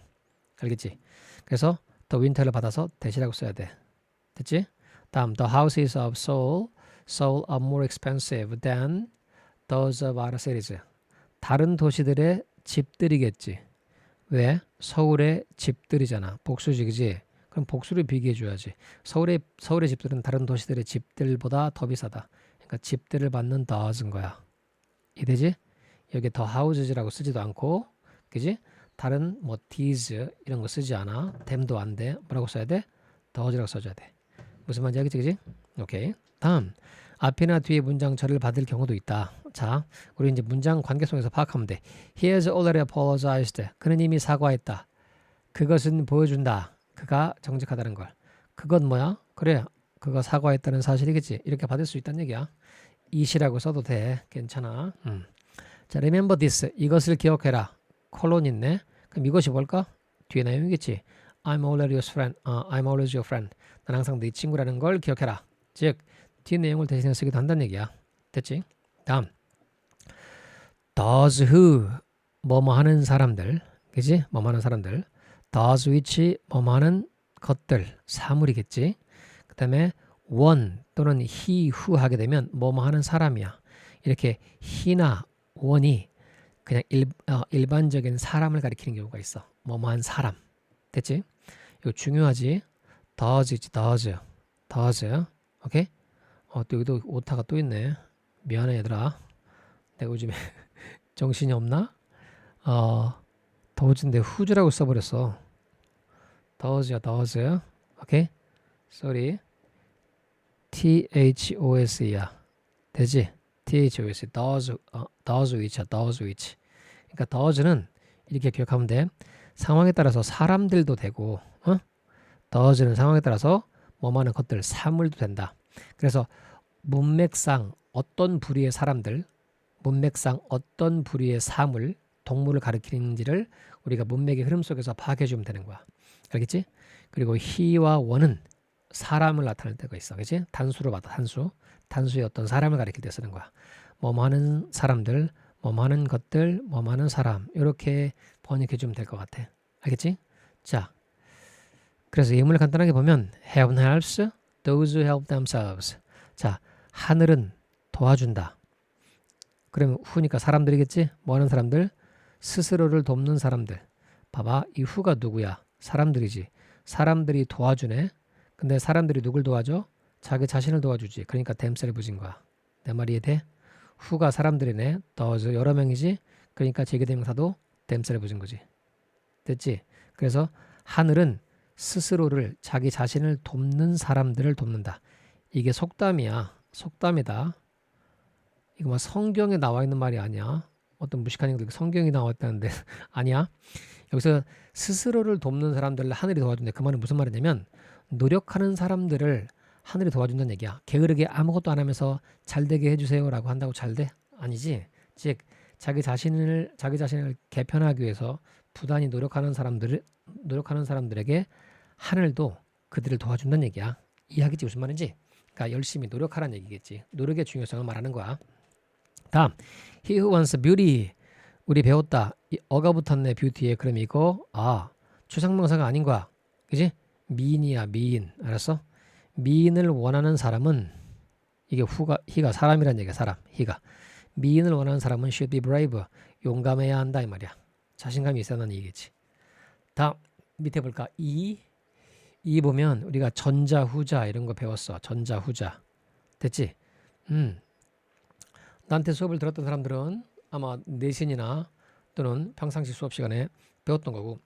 알겠지? 그래서 the winter를 받아서 that이라고 써야 돼. 됐지? 다음, the houses of Seoul are more expensive than those of other cities. 다른 도시들의 집들이겠지. 왜? 서울의 집들이잖아. 복수지, 그지? 그럼 복수를 비교해줘야지. 서울의 집들은 다른 도시들의 집들보다 더 비싸다. 그러니까 집들을 받는 더즈인 거야. 이해되지? 여기 더 하우즈라고 쓰지도 않고, 그지? 다른 뭐 these 이런 거 쓰지 않아. them도 안 돼. 뭐라고 써야 돼? 더즈라고 써줘야 돼. 무슨 말인지 알겠지, 그지? 오케이. 다음, 앞이나 뒤에 문장 절을 받을 경우도 있다. 자, 우리 이제 문장 관계성에서 파악하면 돼. He has already apologized. 그는 이미 사과했다. 그것은 보여준다. 그가 정직하다는 걸. 그건 뭐야? 그래, 그가 사과했다는 사실이겠지. 이렇게 받을 수 있다는 얘기야. it이라고 써도 돼. 괜찮아. 자, remember this. 이것을 기억해라. 콜론 있네. 그럼 이것이 뭘까? 뒤에 내용이겠지. I'm always your friend. I'm always your friend. 난 항상 네 친구라는 걸 기억해라. 즉, 뒤 내용을 대신해 쓰기도 한다는 얘기야. 됐지? 다음, does who 뭐뭐 하는 사람들, 그지? 뭐뭐 하는 사람들. does which 뭐뭐 하는 것들, 사물이겠지. 그 다음에 one 또는 he who 하게 되면 뭐뭐 하는 사람이야. 이렇게 he나 one이 그냥 일반적인 사람을 가리키는 경우가 있어. 뭐뭐 한 사람. 됐지? 이거 중요하지? does. 오케이? 또 여기도 오타가 또 있네. 미안해 얘들아. 내가 요즘에 정신이 없나? does인데 who's라고 써버렸어. does야. 오케이? sorry. thos야. 되지? thos. does which야. does which. 그러니까 does는 이렇게 기억하면 돼. 상황에 따라서 사람들도 되고, does는 상황에 따라서 뭐하는 것들, 사물도 된다. 그래서 문맥상 어떤 부류의 사람들, 문맥상 어떤 부류의 사물, 동물을 가리키는지를 우리가 문맥의 흐름 속에서 파악해 주면 되는 거야. 알겠지? 그리고 he와 one은 사람을 나타낼 때가 있어. 그치? 단수로 받아. 단수의 어떤 사람을 가리킬 때 쓰는 거야. 뭐뭐 하는 사람들, 뭐뭐 하는 것들, 뭐뭐 하는 사람. 이렇게 번역해 주면 될 것 같아. 알겠지? 자, 그래서 예문을 간단하게 보면 Heaven helps those who help themselves. 자, 하늘은 도와준다. 그러면 who니까 사람들이겠지? 뭐 하는 사람들? 스스로를 돕는 사람들. 봐봐, 이 who가 누구야? 사람들이지. 사람들이 도와주네. 근데 사람들이 누굴 도와줘? 자기 자신을 도와주지. 그러니까 themselves인 거야. 내 말 이해돼? who가 사람들이네. those 여러 명이지. 그러니까 제기대명사도 themselves인 거지. 됐지? 그래서 하늘은 스스로를 자기 자신을 돕는 사람들을 돕는다. 이게 속담이야. 속담이다. 이거 뭐 성경에 나와 있는 말이 아니야. 어떤 무식한 형들 성경이 나와 있다는데 아니야. 여기서 스스로를 돕는 사람들을 하늘이 도와준다. 그 말은 무슨 말이냐면 노력하는 사람들을 하늘이 도와준다는 얘기야. 게으르게 아무것도 안 하면서 잘 되게 해주세요라고 한다고 잘 돼? 아니지. 즉 자기 자신을 개편하기 위해서 부단히 노력하는 사람들에게 하늘도 그들을 도와준다는 얘기야. 이해하겠지 무슨 말인지? 그러니까 열심히 노력하라는 얘기겠지. 노력의 중요성을 말하는 거야. 다음, he who wants beauty. 우리 배웠다. 이 어가 붙었네 뷰티에. 그럼 이거 추상명사가 아닌 거야. 그지? 미인이야 미인. 알았어? 미인을 원하는 사람은 이게 he가 사람이란 얘기야. 사람. he가 미인을 원하는 사람은 should be brave. 용감해야 한다 이 말이야. 자신감이 있어야 하는 얘기겠지. 다음 밑에 볼까? 이 보면 우리가 전자 후자 이런 거 배웠어. 전자 후자. 됐지? 나한테 수업을 들었던 사람들은 아마 내신이나 또는 평상시 수업 시간에 배웠던 거고,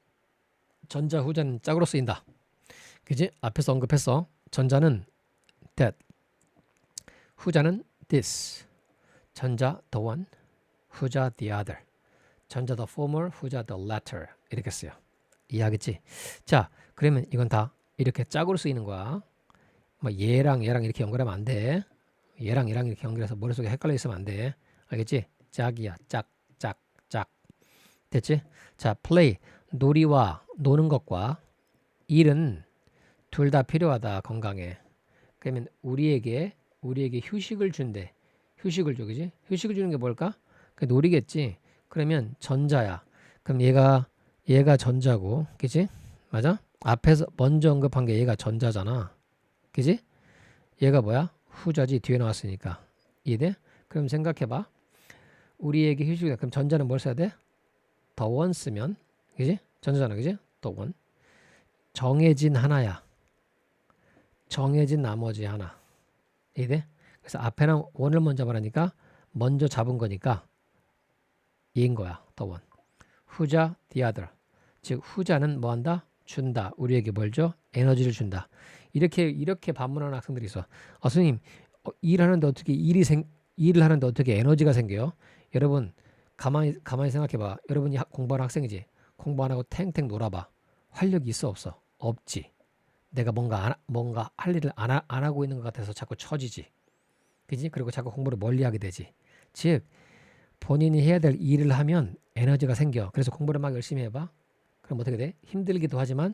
전자 후자는 짝으로 쓰인다. 그지? 앞에서 언급했어. 전자는 that, 후자는 this. 전자 the one, 후자 the other. 전자 the former, 후자 the latter. 이렇게 써요. 이해하겠지? 자, 그러면 이건 다 이렇게 짝으로 쓰이는 거야. 뭐 얘랑 이렇게 연결하면 안 돼. 얘랑 이렇게 연결해서 머릿속에 헷갈려 있으면 안 돼. 알겠지? 짝이야. 짝. 됐지? 자, play. 놀이와 노는 것과 일은 둘 다 필요하다. 건강에. 그러면 우리에게 휴식을 준대. 휴식을 줘. 그지? 휴식을 주는 게 뭘까? 그 놀이겠지? 그러면 전자야. 그럼 얘가 전자고. 그지? 맞아? 앞에서 먼저 언급한 게 얘가 전자잖아. 그지? 얘가 뭐야? 후자지. 뒤에 나왔으니까. 이해돼? 그럼 생각해봐. 우리에게 휴식이다. 그럼 전자는 뭘 써야 돼? the one 쓰면. 그지? 전자잖아. 그지? the one. 정해진 하나야. 정해진 나머지 하나. 이해돼? 그래서 앞에는 one을 먼저 말하니까 먼저 잡은 거니까 얘인 거야. the one. 후자 the other. 즉 후자는 뭐 한다? 준다. 우리에게 뭘 줘? 에너지를 준다. 이렇게 반문하는 학생들이 있어. 선생님, 일을 하는데 어떻게 에너지가 생겨요? 여러분 가만히 생각해봐. 여러분이 공부하는 학생이지. 공부 안 하고 탱탱 놀아봐. 활력이 있어 없어? 없지. 내가 뭔가 할 일을 안 하고 있는 것 같아서 자꾸 처지지. 그지? 그리고 자꾸 공부를 멀리하게 되지. 즉 본인이 해야 될 일을 하면 에너지가 생겨. 그래서 공부를 막 열심히 해봐. 그럼 어떻게 돼? 힘들기도 하지만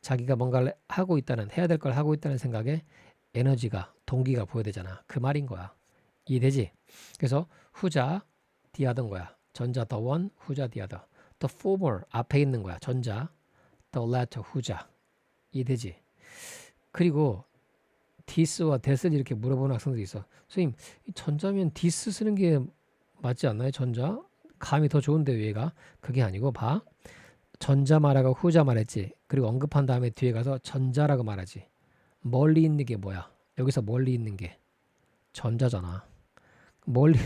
자기가 뭔가를 해야 될 걸 하고 있다는 생각에 에너지가, 동기가 보여되잖아. 그 말인 거야. 이해되지? 그래서 후자 디하던 거야. 전자 the one, 후자 the other. the former 앞에 있는 거야. 전자, the latter 후자. 이해되지? 그리고 this와 that을 이렇게 물어보는 학생들이 있어. 선생님, 전자면 this 쓰는 게 맞지 않나요? 전자? 감이 더 좋은데 얘가? 그게 아니고 봐. 전자 말하고 후자 말했지. 그리고 언급한 다음에 뒤에 가서 전자라고 말하지. 멀리 있는 게 뭐야? 여기서 멀리 있는 게 전자잖아. 멀리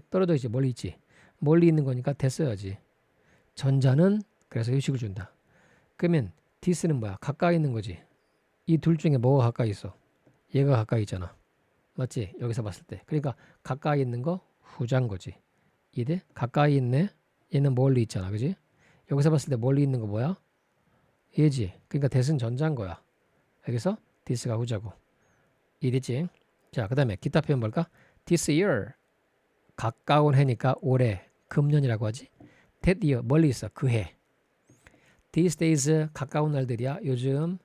떨어져 있지. 멀리 있지. 멀리 있는 거니까 됐어야지. 전자는 그래서 휴식을 준다. 그러면 this는 뭐야? 가까이 있는 거지. 이 둘 중에 뭐가 가까이 있어? 얘가 가까이 있잖아. 맞지? 여기서 봤을 때. 그러니까 가까이 있는 거 후자인 거지. 이해? 가까이 있네. 얘는 멀리 있잖아. 그지? 여기서 봤을 때 멀리 있는 거 뭐야? 얘지. 그러니까 that은 전자인 거야. 여기서 this가 후자고. 이해됐지? 자, 그 다음에 기타 표현 볼까? this year. 가까운 해니까 올해. 금년이라고 하지. that year. 멀리 있어. 그 해. these days. 가까운 날들이야. 요즘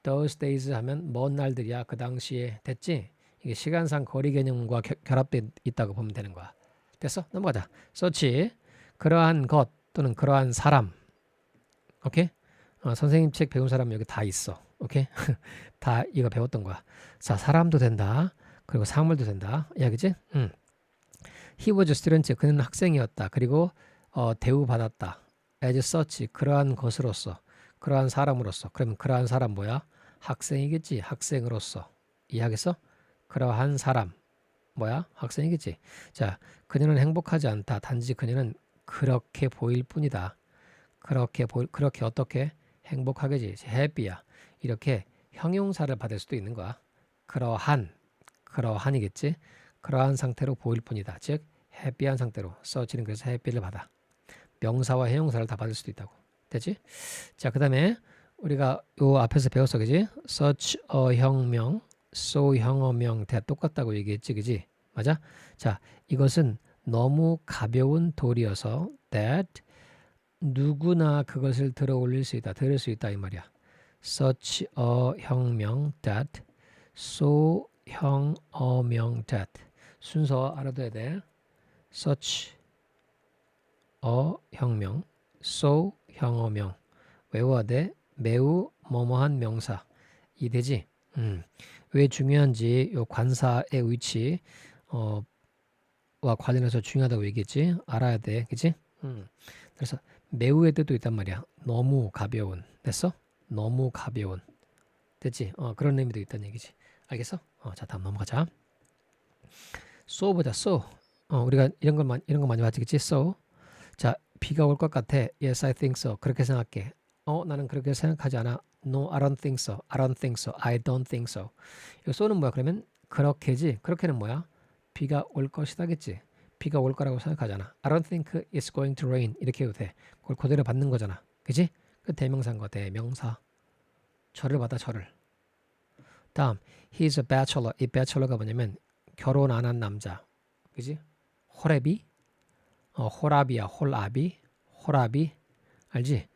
those days 하면 먼 날들이야. 그 당시에. 됐지? 이게 시간상 거리 개념과 결합돼 있다고 보면 되는 거야. 됐어? 넘어가자. such 그러한 것 또는 그러한 사람. 오케이? 선생님 책 배운 사람 여기 다 있어. 오케이? 다 이거 배웠던 거야. 자, 사람도 된다. 그리고 사물도 된다. 이야기지? He was a student. 그는 학생이었다. 그리고 대우받았다. as such. 그러한 것으로서. 그러한 사람으로서. 그러면 그러한 사람 뭐야? 학생이겠지. 학생으로서. 이해하겠어? 그러한 사람. 뭐야? 학생이겠지. 자, 그녀는 행복하지 않다. 단지 그녀는 그렇게 보일 뿐이다. 그렇게 어떻게? 행복하겠지. happy야. 이렇게 형용사를 받을 수도 있는 거야. 그러한이겠지. 그러한 상태로 보일 뿐이다. 즉 happy한 상태로. such는 그래서 happy를 받아. 명사와 형용사를 다 받을 수도 있다고. 됐지? 자, 그 다음에 우리가 요 앞에서 배웠어. 그지? such a 형명, so 형어명 다 똑같다고 얘기했지. 그지? 맞아? 자, 이것은 너무 가벼운 돌이어서 that 누구나 그것을 들어 올릴 수 있다. 들을 수 있다 이 말이야. such a 형명 that so 형어명 that 순서 알아둬야 돼. such a 형명 so 형어명 외워야 돼. 매우 뭐뭐한 명사 이 되지. 왜 중요한지 요 관사의 위치 와 관련해서 중요하다고 얘기했지. 알아야 돼. 그치? 그래서 매우의 뜻도 있단 말이야. 너무 가벼운. 됐어? 너무 가벼운. 됐지? 그런 의미도 있다는 얘기지. 알겠어? 자, 다음 넘어가자. so 보자. so. 우리가 이런 거 많이 봤지. 그치? so. 자, 비가 올 것 같아. Yes, I think so. 그렇게 생각해. 나는 그렇게 생각하지 않아. No, I don't think so. I don't think so. I don't think so. 이 so는 뭐야? 그러면 그렇게지. 그렇게는 뭐야? 비가 올 것이다겠지. 비가 올 거라고 생각하잖아. I don't think it's going to rain. 이렇게 해도 돼. 그걸 그대로 받는 거잖아. 그지? 그 대명사인 거 대명사. 절을 받아 절을. 다음 he's a bachelor. 이 bachelor가 뭐냐면 결혼 안 한 남자. 그지? 호랩이? 호랍이야. 호랍이. 알지?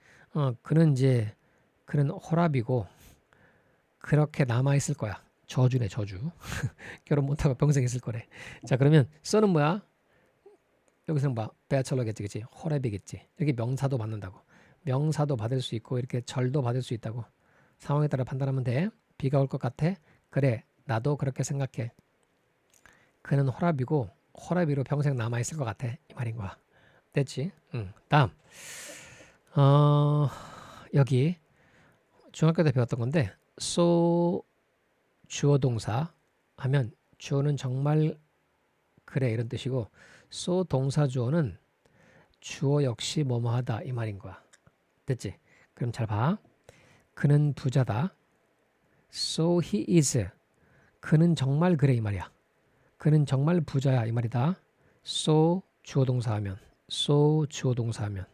그는 호랍이고 그렇게 남아 있을 거야. 저주네 저주. 결혼 못하고 평생 있을 거래. 자, 그러면 써는 뭐야? 여기서는 뭐 bachelor겠지, 그치? 호랩이겠지. 이렇게 명사도 받는다고. 명사도 받을 수 있고 이렇게 절도 받을 수 있다고. 상황에 따라 판단하면 돼. 비가 올 것 같아? 그래, 나도 그렇게 생각해. 그는 호랍이고 호랍이로 평생 남아 있을 것 같아. 이 말인 거야. 됐지? 다음. 여기 중학교 때 배웠던 건데 so 주어 동사 하면 주어는 정말 그래 이런 뜻이고 so 동사 주어는 주어 역시 뭐뭐하다 이 말인 거야. 됐지? 그럼 잘 봐. 그는 부자다. So he is. 그는 정말 그래 이 말이야. 그는 정말 부자야 이 말이다. So 주어 동사 하면 so 주어 동사 하면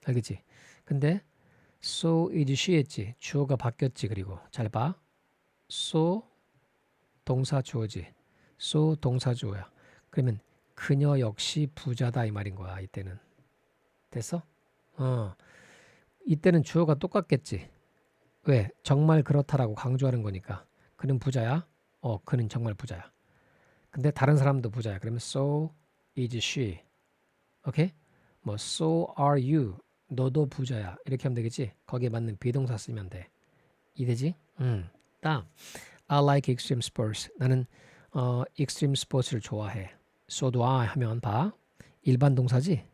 알겠지? 근데 so is she 했지. 주어가 바뀌었지. 그리고 잘 봐. so 동사 주어지. so 동사 주어야. 그러면 그녀 역시 부자다 이 말인 거야. 이때는. 됐어? 이때는 주어가 똑같겠지. 왜? 정말 그렇다라고 강조하는 거니까. 그는 부자야? 그는 정말 부자야. 근데 다른 사람도 부자야. 그러면 so is she. 오케이? 뭐 so are you. 너도 부자야. 이렇게 하면 되겠지? 거기에 맞는 비동사 쓰면 돼. 이해되지? 다음. I like extreme sports. 나는 extreme sports를 좋아해. So do I 하면 봐. 일반 동사지?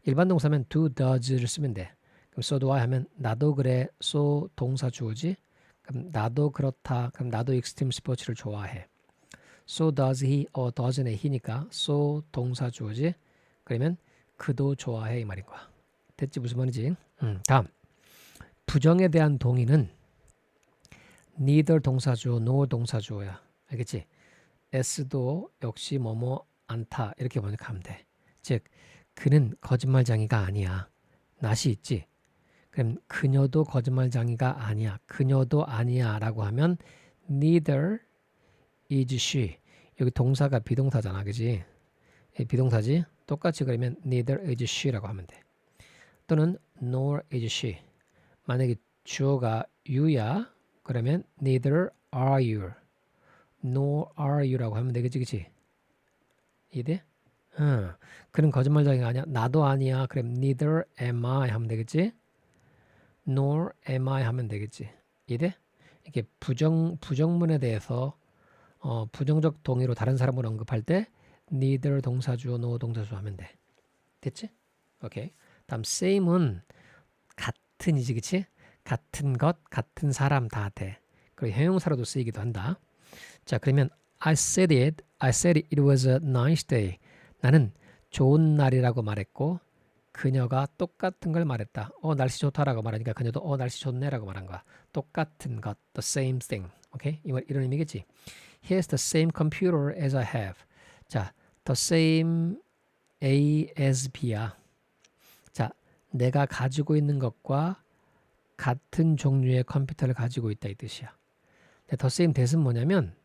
일반 동사면 do, does를 쓰면 돼. 그럼 so do I 하면 나도 그래. so 동사 주어지? 그럼 나도 그렇다. 그럼 나도 extreme sports를 좋아해. so does he, doesn't he니까 so 동사 주어지? 그러면 그도 좋아해 이 말인 거야. 됐지? 무슨 말이지? 다음. 부정에 대한 동의는 neither 동사 주어, nor 동사 주어야. 알겠지? s도 역시 뭐뭐 않다. 이렇게 번역하면 돼. 즉 그는 거짓말쟁이가 아니야. 낫이 있지? 그럼 그녀도 거짓말쟁이가 아니야. 그녀도 아니야 라고 하면 neither is she. 여기 동사가 비동사잖아. 그지? 비동사지? 똑같이 그러면 neither is she라고 하면 돼. 또는 nor is she. 만약에 주어가 you야. 그러면 neither are you, nor are you라고 하면 되겠지, 그치? 이해? 그런 거짓말쟁이가 아니야. 나도 아니야. 그럼 neither am I 하면 되겠지? nor am I 하면 되겠지. 이해? 이게 부정문에 대해서 부정적 동의로 다른 사람을 언급할 때 neither 동사주어 no 동사주 하면 돼. 됐지? 오케이. 다음 same은 같은이지, 그치? 같은 것, 같은 사람 다 돼. 그리고 형용사로도 쓰이기도 한다. 자, 그러면 I said it was a nice day. 나는 좋은 날이라고 말했고 그녀가 똑같은 걸 말했다. 날씨 좋다라고 말하니까 그녀도 날씨 좋네라고 말한 거야. 똑같은 것, the same thing. 오케이? 이런 의미겠지. He has the same computer as I have. 자, the same A as B야. 자, 내가 가지고 있는 것과 같은 종류의 컴퓨터를 가지고 있다 이 뜻이야. the same that은 뭐냐면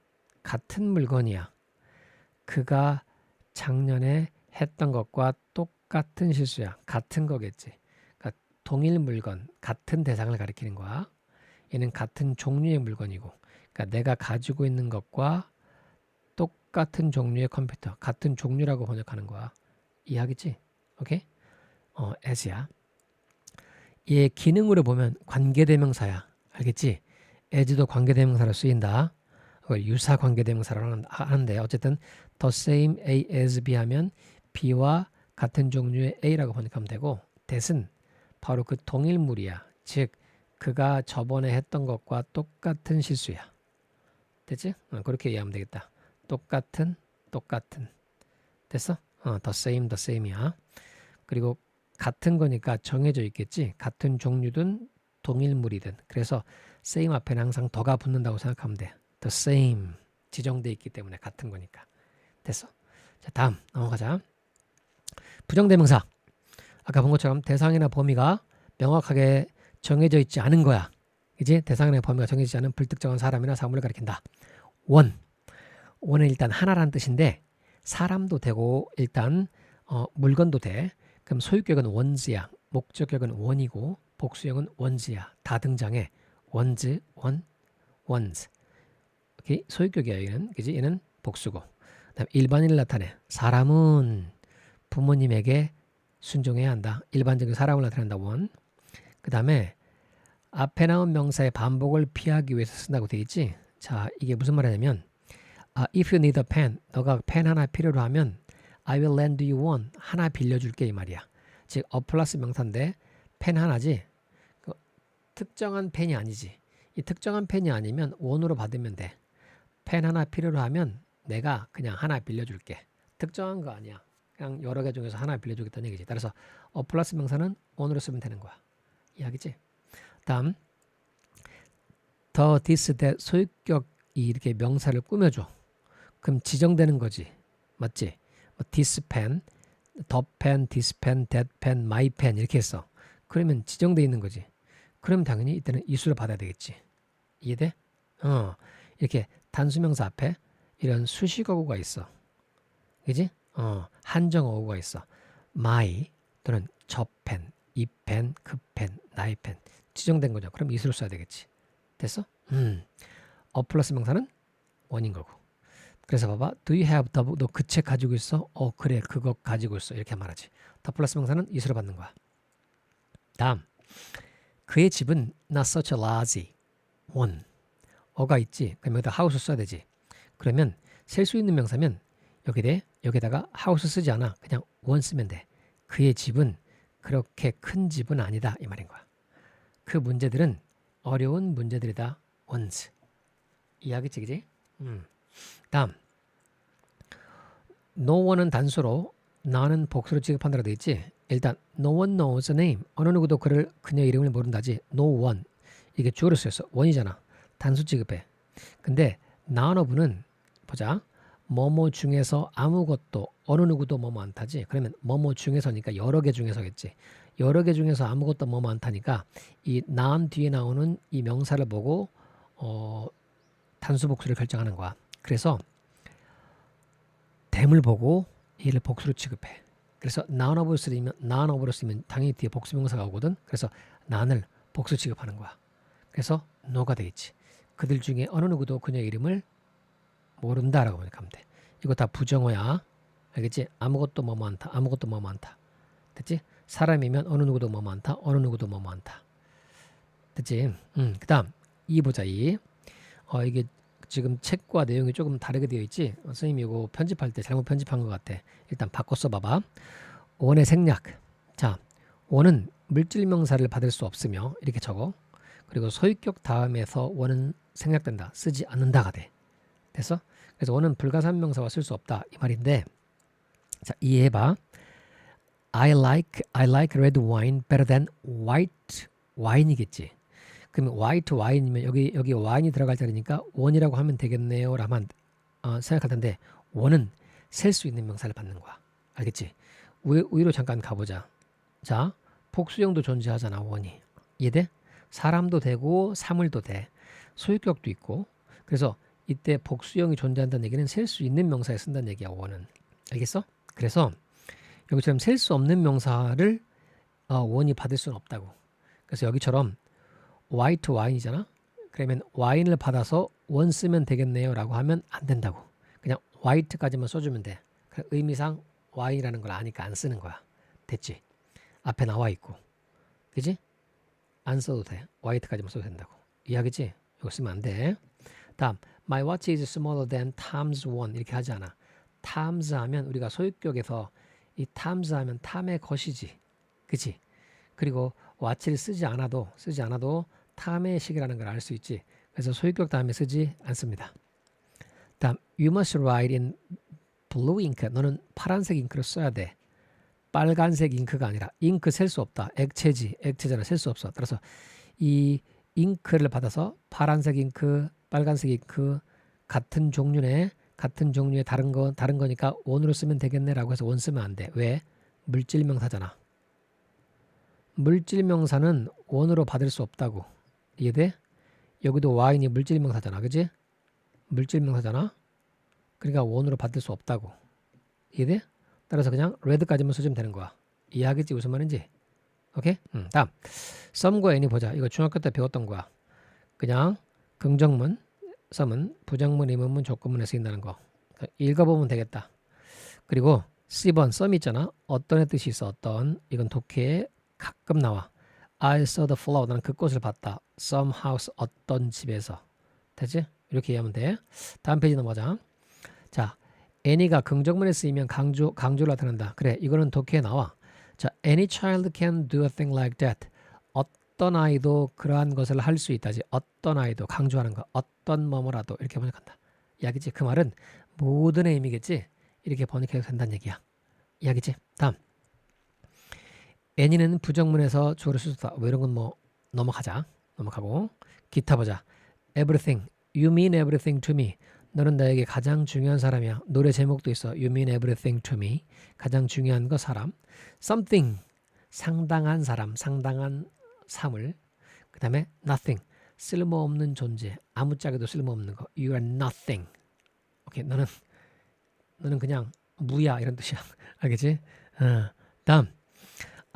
같은 물건이야. 그가 작년에 했던 것과 똑같은 실수야. 같은 거겠지. 그러니까 동일 물건, 같은 대상을 가리키는 거야. 얘는 같은 종류의 물건이고, 그러니까 내가 가지고 있는 것과 똑같은 종류의 컴퓨터, 같은 종류라고 번역하는 거야. 이해하겠지? 오케이? as야. 얘 기능으로 보면 관계대명사야. 알겠지? as도 관계대명사로 쓰인다. 그걸 유사 관계대명사라고 하는데 어쨌든 the same A as B 하면 B와 같은 종류의 A라고 번역하면 되고 that은 바로 그 동일물이야. 즉 그가 저번에 했던 것과 똑같은 실수야. 됐지? 그렇게 이해하면 되겠다. 똑같은 됐어? the same이야. 그리고 같은 거니까 정해져 있겠지. 같은 종류든 동일물이든. 그래서 same 앞에는 항상 더가 붙는다고 생각하면 돼. the same 지정돼 있기 때문에 같은 거니까. 됐어? 자, 다음 넘어가자. 부정대명사. 아까 본 것처럼 대상이나 범위가 명확하게 정해져 있지 않은 거야. 그지? 대상이나 범위가 정해지지 않은 불특정한 사람이나 사물을 가리킨다. 원은 일단 하나라는 뜻인데 사람도 되고 일단 물건도 돼. 그럼 소유격은 원즈야. 목적격은 원이고 복수형은 원즈야. 다 등장해. 원즈, 원즈. 오케이? 소유격이야 얘는. 그지? 얘는 복수고. 그다음 일반인을 나타내. 사람은 부모님에게 순종해야 한다. 일반적인 사람을 나타낸다. 원. 그다음에 앞에 나온 명사의 반복을 피하기 위해서 쓴다고 돼 있지. 자, 이게 무슨 말이냐면 if you need a pen, 너가 펜 하나 필요로 하면 I will lend you one. 하나 빌려줄게 이 말이야. 즉 플러스 명사인데 펜 하나지. 그 특정한 펜이 아니지. 이 특정한 펜이 아니면 원으로 받으면 돼. 펜 하나 필요로 하면 내가 그냥 하나 빌려줄게. 특정한 거 아니야. 그냥 여러 개 중에서 하나 빌려주겠다는 얘기지. 따라서 플러스 명사는 원으로 쓰면 되는 거야. 이해하겠지? 다음 the, this, that 소유격이 이렇게 명사를 꾸며줘. 그럼 지정되는 거지. 맞지? this pen, the pen, this pen, that pen, my pen 이렇게 했어. 그러면 지정돼 있는 거지. 그럼 당연히 이때는 이수를 받아야 되겠지. 이해돼? 이렇게 단수명사 앞에 이런 수식어구가 있어. 그지? 한정어구가 있어. my 또는 저 펜, 이 펜, 그 펜, 나의 펜 지정된 거죠. 그럼 이수를 써야 되겠지. 됐어? 플러스 명사는 원인 거고. 그래서 봐봐. Do you have the book? 너 그 책 가지고 있어? 그래. 그거 가지고 있어. 이렇게 말하지. the 플러스 명사는 이수를 받는 거야. 다음. 그의 집은 not such a large one. 어가 있지. 그럼 여기다 house 써야 되지. 그러면 셀 수 있는 명사면 여기다가 house 쓰지 않아. 그냥 one 쓰면 돼. 그의 집은 그렇게 큰 집은 아니다. 이 말인 거야. 그 문제들은 어려운 문제들이다. ones. 이해하겠지, 그지? 다음. no one은 단수로 나는 복수로 취급한다고 돼 있지. 일단 no one knows a name. 어느 누구도 그녀 이름을 모른다지. no one. 이게 주어로 쓰였어. 원이잖아. 단수 취급해. 근데 none of는 보자. 뭐뭐 중에서 아무것도 어느 누구도 뭐뭐 안 타지. 그러면 뭐뭐 중에서니까 여러 개 중에서겠지. 여러 개 중에서 아무것도 뭐뭐 안 타니까 이 none 뒤에 나오는 이 명사를 보고 단수 복수를 결정하는 거야. 그래서 댐을 보고 얘를 복수로 취급해. 그래서 none of로 쓰면 당연히 뒤에 복수 명사가 오거든. 그래서 none을 복수 취급하는 거야. 그래서 no가 돼 있지. 그들 중에 어느 누구도 그녀의 이름을 모른다라고 하면 돼. 이거 다 부정어야. 알겠지? 아무것도 뭐뭐 않다. 아무것도 뭐뭐 않다. 됐지? 사람이면 어느 누구도 뭐뭐 않다. 어느 누구도 뭐뭐 않다. 됐지? 그다음 2 보자. 2. 이게 지금 책과 내용이 조금 다르게 되어 있지? 선생님이 이거 편집할 때 잘못 편집한 것 같아. 일단 바꿔 써봐봐. 원의 생략. 자, 원은 물질명사를 받을 수 없으며 이렇게 적어. 그리고 소유격 다음에서 원은 생략된다. 쓰지 않는다가 돼. 됐어? 그래서 원은 불가사명사와 쓸 수 없다. 이 말인데, 자, 이해해봐. I like red wine better than white wine이겠지. 그러면 white wine이면 여기 wine이 들어갈 자리니까 원이라고 하면 되겠네요. 라만 생각할 텐데 원은 셀 수 있는 명사를 받는 거야. 알겠지? 위로 잠깐 가보자. 자, 복수형도 존재하잖아. 원이. 이해돼? 사람도 되고 사물도 돼. 소유격도 있고. 그래서 이때 복수형이 존재한다는 얘기는 셀 수 있는 명사에 쓴다는 얘기야. 원은. 알겠어? 그래서 여기처럼 셀 수 없는 명사를 원이 받을 수는 없다고. 그래서 여기처럼 white wine이잖아. 그러면 와인을 받아서 원 쓰면 되겠네요 라고 하면 안 된다고. 그냥 white까지만 써주면 돼. 의미상 와인이라는 걸 아니까 안 쓰는 거야. 됐지? 앞에 나와 있고. 그지? 안 써도 돼. white까지만 써도 된다고. 이해하겠지? 이거 쓰면 안 돼. 다음, my watch is smaller than Tom's one. 이렇게 하지 않아. Tom's 하면 우리가 소유격에서 이 Tom's 하면 탐의 것이지. 그치? 그리고 watch를 쓰지 않아도 탐의 시계라는 걸 알 수 있지. 그래서 소유격 다음에 쓰지 않습니다. 다음, you must write in blue ink. 너는 파란색 잉크를 써야 돼. 빨간색 잉크가 아니라. 잉크 셀 수 없다. 액체지. 액체잖아. 셀 수 없어. 따라서 이 잉크를 받아서 파란색 잉크, 빨간색 잉크 같은 종류의 다른 거니까 원으로 쓰면 되겠네라고 해서 원 쓰면 안 돼. 왜? 물질명사잖아. 물질명사는 원으로 받을 수 없다고. 이해돼? 여기도 와인이 물질명사잖아. 그지? 물질명사잖아. 그러니까 원으로 받을 수 없다고. 이해돼? 따라서 그냥 red까지만 써주면 되는 거야. 이해하겠지? 무슨 말인지? 오케이? 다음 some과 any 보자. 이거 중학교 때 배웠던 거야. 그냥 긍정문, some은 부정문, 의문문, 조건문에 쓰인다는 거. 읽어보면 되겠다. 그리고 C번 some 있잖아. 어떤의 뜻이 있어. 어떤. 이건 독해에 가끔 나와. I saw the flower. 나는 그 꽃을 봤다. Some house. 어떤 집에서. 됐지? 이렇게 이해하면 돼. 다음 페이지 넘어가자. 자, any가 긍정문에 쓰이면 강조를 나타낸다. 그래, 이거는 독해에 나와. 자, any child can do a thing like that. 어떤 아이도 그러한 것을 할 수 있다지. 어떤 아이도 강조하는 거. 어떤 뭐뭐라도 이렇게 번역한다. 이야기지. 그 말은 모든의 의미겠지. 이렇게 번역해도 된다는 얘기야. 이야기지. 다음. any는 부정문에서 주어를 쓸 수 있다. 뭐 이런 건 뭐 넘어가고 기타 보자. everything. You mean everything to me. 너는 나에게 가장 중요한 사람이야. 노래 제목도 있어. You mean everything to me. 가장 중요한 거 사람. something. 상당한 사람. 상당한 사물. 그 다음에 nothing. 쓸모없는 존재. 아무짝에도 쓸모없는 거. You are nothing. 오케이. 너는 그냥 무야 이런 뜻이야. 알겠지? 다음.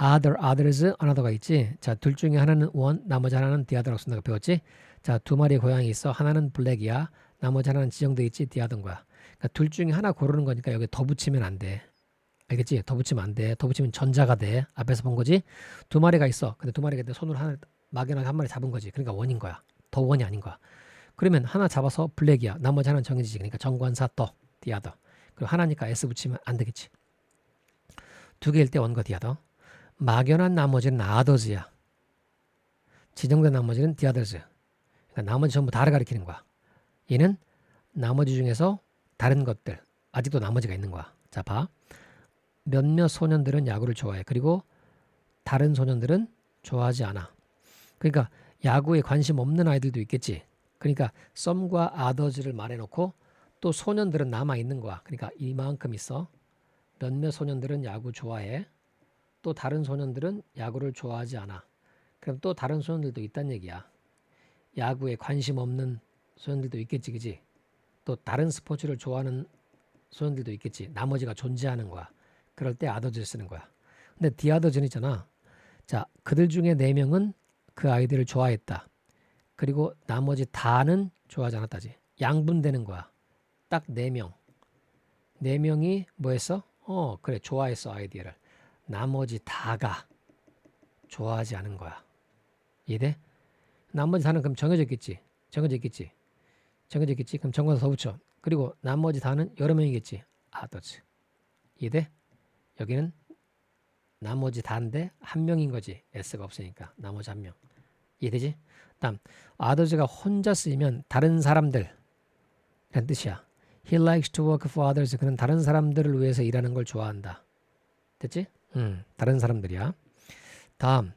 others, another가 있지. 자, 둘 중에 하나는 one, 나머지 하나는 the other라고 쓴다고 배웠지? 자, 두 마리의 고양이 있어. 하나는 블랙이야. 나머지 하나는 지정돼 있지. the other인 거야. 그러니까 둘 중에 하나 고르는 거니까 여기 더 붙이면 안 돼. 알겠지? 더 붙이면 안 돼. 더 붙이면 전자가 돼. 앞에서 본 거지? 두 마리가 있어. 근데 두 마리가 손으로 하나 막연하게 한 마리 잡은 거지. 그러니까 원인 거야. 더 원이 아닌 거야. 그러면 하나 잡아서 블랙이야. 나머지 하나는 정해지지. 그러니까 정관사 더 the other. 그리고 하나니까 s 붙이면 안 되겠지. 두 개일 때 원과 the other. 막연한 나머지는 others야. 지정된 나머지는 the others. 그러니까 나머지 전부 다를 가리키는 거야. 얘는 나머지 중에서 다른 것들. 아직도 나머지가 있는 거야. 자, 봐. 몇몇 소년들은 야구를 좋아해. 그리고 다른 소년들은 좋아하지 않아. 그러니까 야구에 관심 없는 아이들도 있겠지. 그러니까 some과 others를 말해놓고 또 소년들은 남아있는 거야. 그러니까 이만큼 있어. 몇몇 소년들은 야구 좋아해. 또 다른 소년들은 야구를 좋아하지 않아. 그럼 또 다른 소년들도 있다는 얘기야. 야구에 관심 없는 소년들도 있겠지. 그지? 또 다른 스포츠를 좋아하는 소년들도 있겠지. 나머지가 존재하는 거야. 그럴 때 others를 쓰는 거야. 근데 the others는 있잖아. 자, 그들 중에 4명은 그 아이들을 좋아했다. 그리고 나머지 다는 좋아하지 않았다지. 양분되는 거야. 딱 4명. 4명이 뭐 했어? 그래 좋아했어 아이디어를. 나머지 다가 좋아하지 않은 거야. 이해돼? 나머지 다는 그럼 정해져 있겠지. 그럼 정관사 더 붙여. 그리고 나머지 다는 여러 명이겠지. others. 이해돼? 여기는 나머지 다인데 한 명인 거지. s가 없으니까 나머지 한 명. 이해되지? 다음 others가 혼자 쓰이면 다른 사람들 이란 뜻이야. He likes to work for others. 그는 다른 사람들을 위해서 일하는 걸 좋아한다. 됐지? 다른 사람들이야. 다음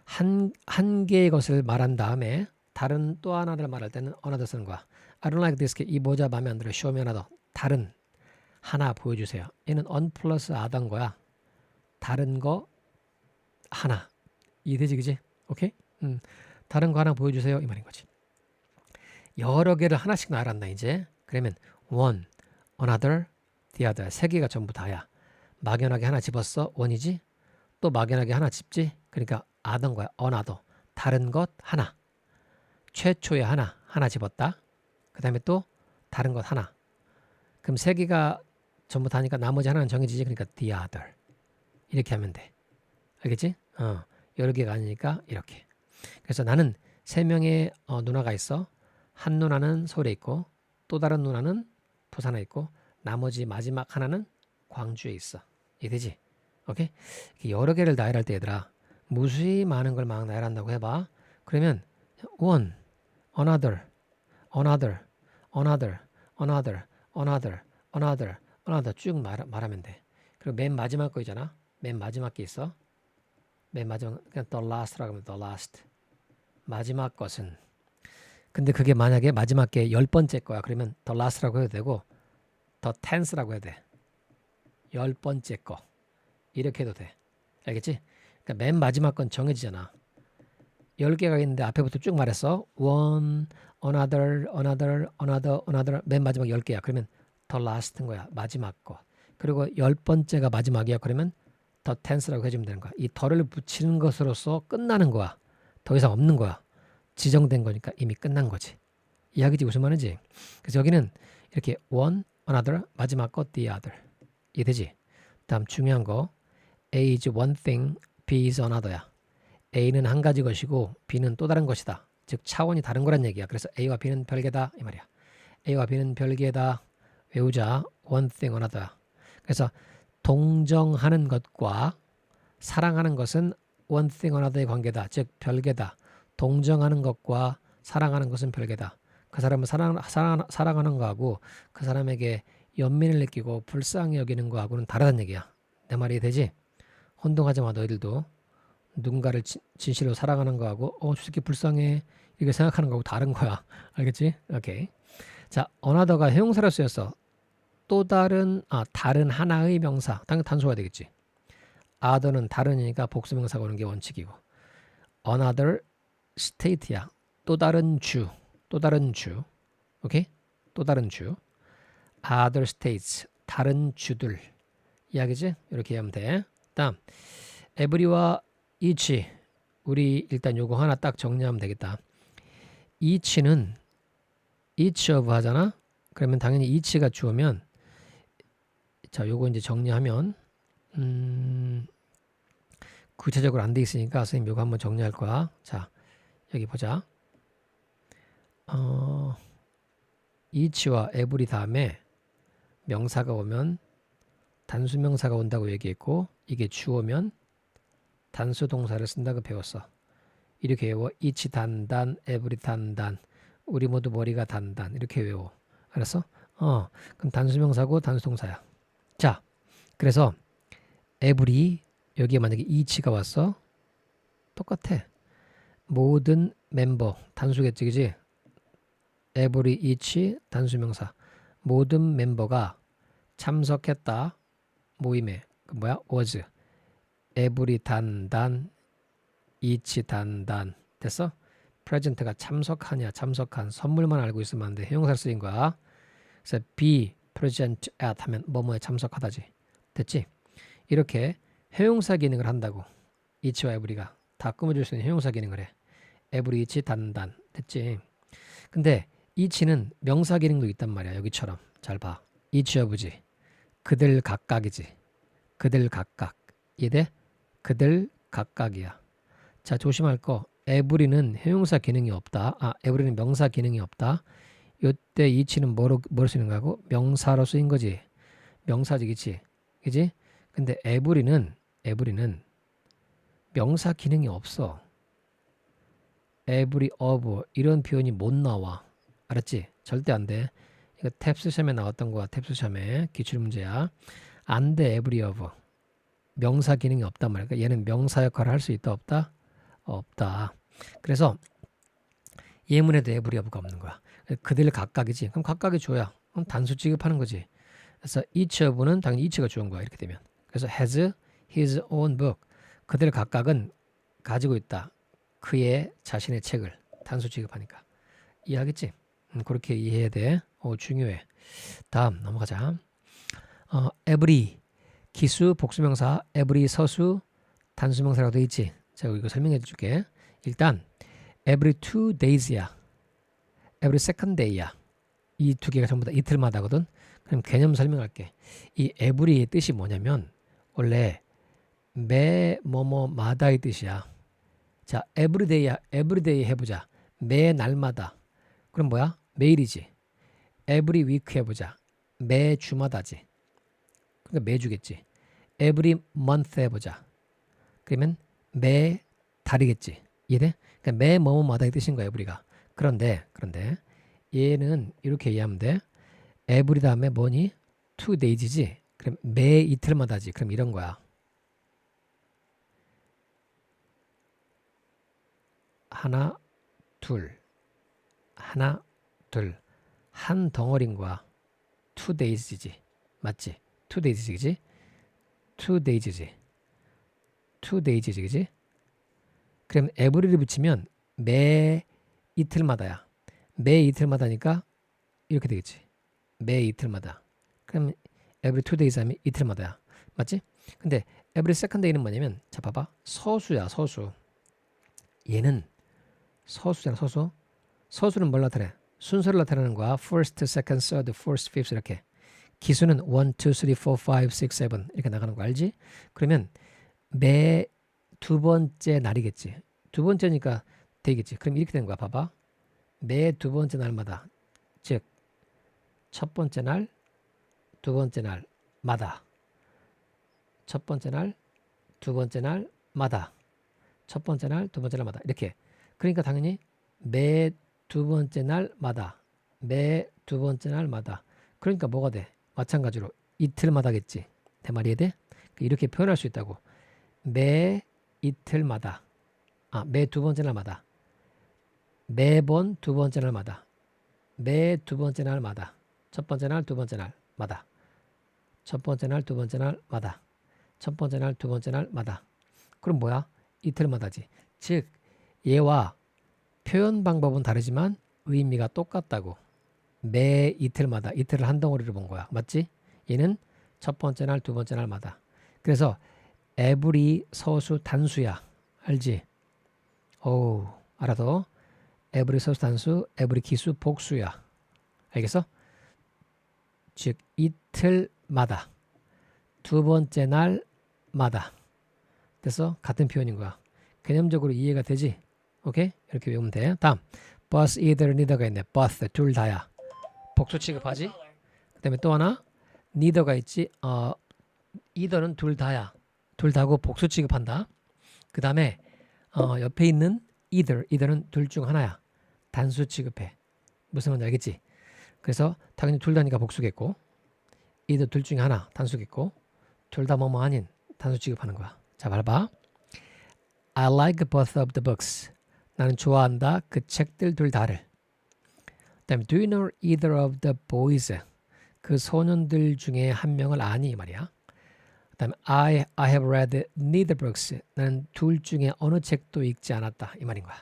한 개의 것을 말한 다음에 다른 또 하나를 말할 때는 another 쓰는 거야. I don't like this. 이 모자 마음에 안 들어. Show me another. 다른 하나 보여주세요. 얘는 on 플러스 other인 거야. 다른 거 하나. 이해되지 그지? 오케이? 다른 거 하나 보여주세요. 이 말인 거지. 여러 개를 하나씩 나열한다 이제. 그러면 one, another, the other. 3개가 전부 다야. 막연하게 하나 집었어. one이지. 또 막연하게 하나 집지. 그러니까 other인 거야. another. 다른 것 하나. 최초의 하나 집었다. 그 다음에 또 다른 것 하나. 그럼 3개가 전부 다니까 나머지 하나는 정해지지. 그러니까 the other. 이렇게 하면 돼. 알겠지? 여러 개가 아니니까 이렇게. 그래서 나는 3명의 누나가 있어. 한 누나는 서울에 있고 또 다른 누나는 부산에 있고 나머지 마지막 하나는 광주에 있어. 이해되지? 오케이? 여러 개를 나열할 때 얘들아 무수히 많은 걸 막 나열한다고 해봐. 그러면 one, another, another, another, another, another, another, another 쭉 말하면 돼. 그리고 맨 마지막 거 있잖아. 맨 마지막 게 있어. 맨 마지막 그냥 the last라고 하면 the last. 마지막 것은. 근데 그게 만약에 마지막 게 10번째 거야. 그러면 the last라고 해도 되고 the tenth라고 해도 돼. 10번째 거. 이렇게 해도 돼. 알겠지? 그러니까 맨 마지막 건 정해지잖아. 10개가 있는데 앞에부터 쭉 말했어. one, another, another, another, another. 맨 마지막 10개야. 그러면 the last인 거야. 마지막 거. 그리고 10번째가 마지막이야. 그러면 the tenth라고 해주면 되는 거야. 이 더를 붙이는 것으로서 끝나는 거야. 더 이상 없는 거야. 지정된 거니까 이미 끝난 거지. 이해하겠지 무슨 말인지. 그래서 여기는 이렇게 one, another, 마지막 거 the other. 이해되지? 다음 중요한 거 A is one thing, B is another야. A는 한 가지 것이고 B는 또 다른 것이다. 즉 차원이 다른 거란 얘기야. 그래서 A와 B는 별개다 이 말이야. A와 B는 별개다. 외우자. one thing, another야. 그래서 동정하는 것과 사랑하는 것은 one thing, another의 관계다. 즉 별개다. 동정하는 것과 사랑하는 것은 별개다. 그 사람을 사랑하는 거하고 그 사람에게 연민을 느끼고 불쌍히 여기는 거하고는 다르다는 얘기야. 내 말이 되지? 혼동하지 마 너희들도. 누군가를 진실로 사랑하는 거하고 저 새끼 불쌍해 이렇게 생각하는 거하고 다른 거야. 알겠지? 오케이. 자, another가 형용사로 쓰였어. 또 다른 하나의 명사. 당연히 단수가 되겠지. other는 다른이니까 복수명사가 오는 게 원칙이고. another state야. 또 다른 주. 오케이? 또 다른 주. other states. 다른 주들. 이야기지? 이렇게 하면 돼. 다음 every와 each. 우리 일단 요거 하나 딱 정리하면 되겠다. each는 each of 하잖아. 그러면 당연히 each가 주어면 자, 요거 이제 정리하면 구체적으로 안 돼 있으니까 선생님 요거 한번 정리할 거야. 자, 여기 보자. each와 every 다음에 명사가 오면 단수 명사가 온다고 얘기했고 이게 주어면 단수 동사를 쓴다고 배웠어. 이렇게 외워. each 단단, every 단단, 우리 모두 머리가 단단 이렇게 외워. 알았어? 그럼 단수 명사고 단수 동사야. 자, 그래서 every 여기에 만약에 each가 왔어. 똑같아. 모든 멤버 단수겠지, 그지? every each 단수 명사. 모든 멤버가 참석했다. 모임에. 그 뭐야? was. every 단단, each 단단. 됐어? present가 참석하냐, 참석한. 선물만 알고 있으면 안 돼. 형용사를 쓰인 거야. 그래서 be present at 하면 뭐뭐에 참석하다지. 됐지? 이렇게 형용사 기능을 한다고. each와 every가 다 꾸며줄 수 있는 형용사 기능을 해. every, each, 단단. 됐지? 근데 each는 명사 기능도 있단 말이야. 여기처럼. 잘 봐. each of지. 그들 각각이지. 그들 각각. 이해돼? 그들 각각이야. 자, 조심할 거. every는 형용사 기능이 없다. every는 명사 기능이 없다. 요때 each는 뭐로 쓰는 거고? 명사로 쓰인 거지. 명사지, 그치? 그치? 근데 every는 명사 기능이 없어. every of 이런 표현이 못 나와. 알았지? 절대 안 돼. 이거 탭스 시험에 나왔던 거야. 탭스 시험에 기출 문제야. 안 돼. every of 명사 기능이 없단 말이야. 그러니까 얘는 명사 역할을 할 수 있다 없다? 없다. 그래서 예문에도 every of가 없는 거야. 그들 각각이지. 그럼 각각이 줘야 그럼 단수 취급하는 거지. 그래서 each of는 당연히 each가 주어인 거야. 이렇게 되면. 그래서 has his own book. 그들 각각은 가지고 있다. 그의 자신의 책을 단수 취급하니까. 이해하겠지? 그렇게 이해해야 돼. 중요해. 다음 넘어가자. every 기수 복수명사, every 서수 단수명사라고 되어 있지. 제가 이거 설명해 줄게. 일단 every 2days야. every second day야. 이 두 개가 전부 다 이틀마다거든. 그럼 개념 설명할게. 이 every의 뜻이 뭐냐면 원래 매 뭐뭐마다의 뜻이야. 자, everyday야. everyday 해보자. 매 날마다. 그럼 뭐야? 매일이지. every week 해보자. 매 주마다지. 그러니까 매주겠지. every month 해보자. 그러면 매 달이겠지. 이해돼? 그러니까 매 뭐뭐마다의 뜻인 거야, every가. 그런데 얘는 이렇게 이해하면 돼. every 다음에 뭐니? 2days지. 그럼 매 이틀마다지. 그럼 이런 거야. 하나, 둘. 하나, 둘. 한 덩어리인 거야. 2days지. 맞지? 2days지, 그지? 2days지. 2days지, 그지? 그럼 every를 붙이면 매 이틀마다야. 매 이틀마다니까 이렇게 되겠지. 매 이틀마다. 그럼 every 2days 하면 이틀마다야. 맞지? 근데 every second day는 뭐냐면 자 봐봐. 서수야, 서수. 얘는 서수잖아, 서수. 서수는 뭘 나타내? 순서를 나타내는 거야. first, second, third, fourth, fifth 이렇게. 기수는 1, 2, 3, 4, 5, 6, 7 이렇게 나가는 거 알지? 그러면 매 두 번째 날이겠지. 두 번째니까 되겠지. 그럼 이렇게 되는 거야. 봐봐. 매 두 번째 날마다. 즉 첫 번째 날, 두 번째 날마다. 첫 번째 날, 두 번째 날마다. 첫 번째 날, 두 번째 날마다. 이렇게. 그러니까 당연히 매 두 번째 날마다. 매 두 번째 날마다. 그러니까 뭐가 돼? 마찬가지로 이틀마다겠지. 내 말이 이해돼? 이렇게 표현할 수 있다고. 매 이틀마다. 매 두 번째 날마다. 매번 두 번째 날마다. 매 두 번째 날마다. 첫 번째 날, 두 번째 날마다. 첫 번째 날, 두 번째 날마다. 첫 번째 날, 두 번째 날마다. 그럼 뭐야? 이틀마다지. 즉 얘와 표현 방법은 다르지만 의미가 똑같다고. 매 이틀마다. 이틀을 한 덩어리로 본 거야. 맞지? 얘는 첫 번째 날, 두 번째 날마다. 그래서 every 서수 단수야. 알지? 알아도 every 서수 단수, every 기수 복수야. 알겠어? 즉 이틀마다. 두 번째 날마다. 됐어? 같은 표현인 거야. 개념적으로 이해가 되지? 오케이? 이렇게 외우면 돼. 다음 both, either, neither가 있네. both 둘 다야. 복수 취급하지? 그 다음에 또 하나 neither가 있지. either는 둘 다야. 둘 다고 복수 취급한다. 그 다음에 옆에 있는 either는 둘 중 하나야. 단수 취급해. 무슨 말인지 알겠지? 그래서 당연히 둘 다니까 복수겠고 either 둘 중에 하나 단수겠고 둘 다 뭐뭐 아닌 단수 취급하는 거야. 자, 봐봐. I like both of the books. 나는 좋아한다. 그 책들 둘 다를. 그 다음에 do you know either of the boys? 그 소년들 중에 한 명을 아니 이 말이야. 그 다음에 I have read neither books. 나는 둘 중에 어느 책도 읽지 않았다. 이 말인 거야.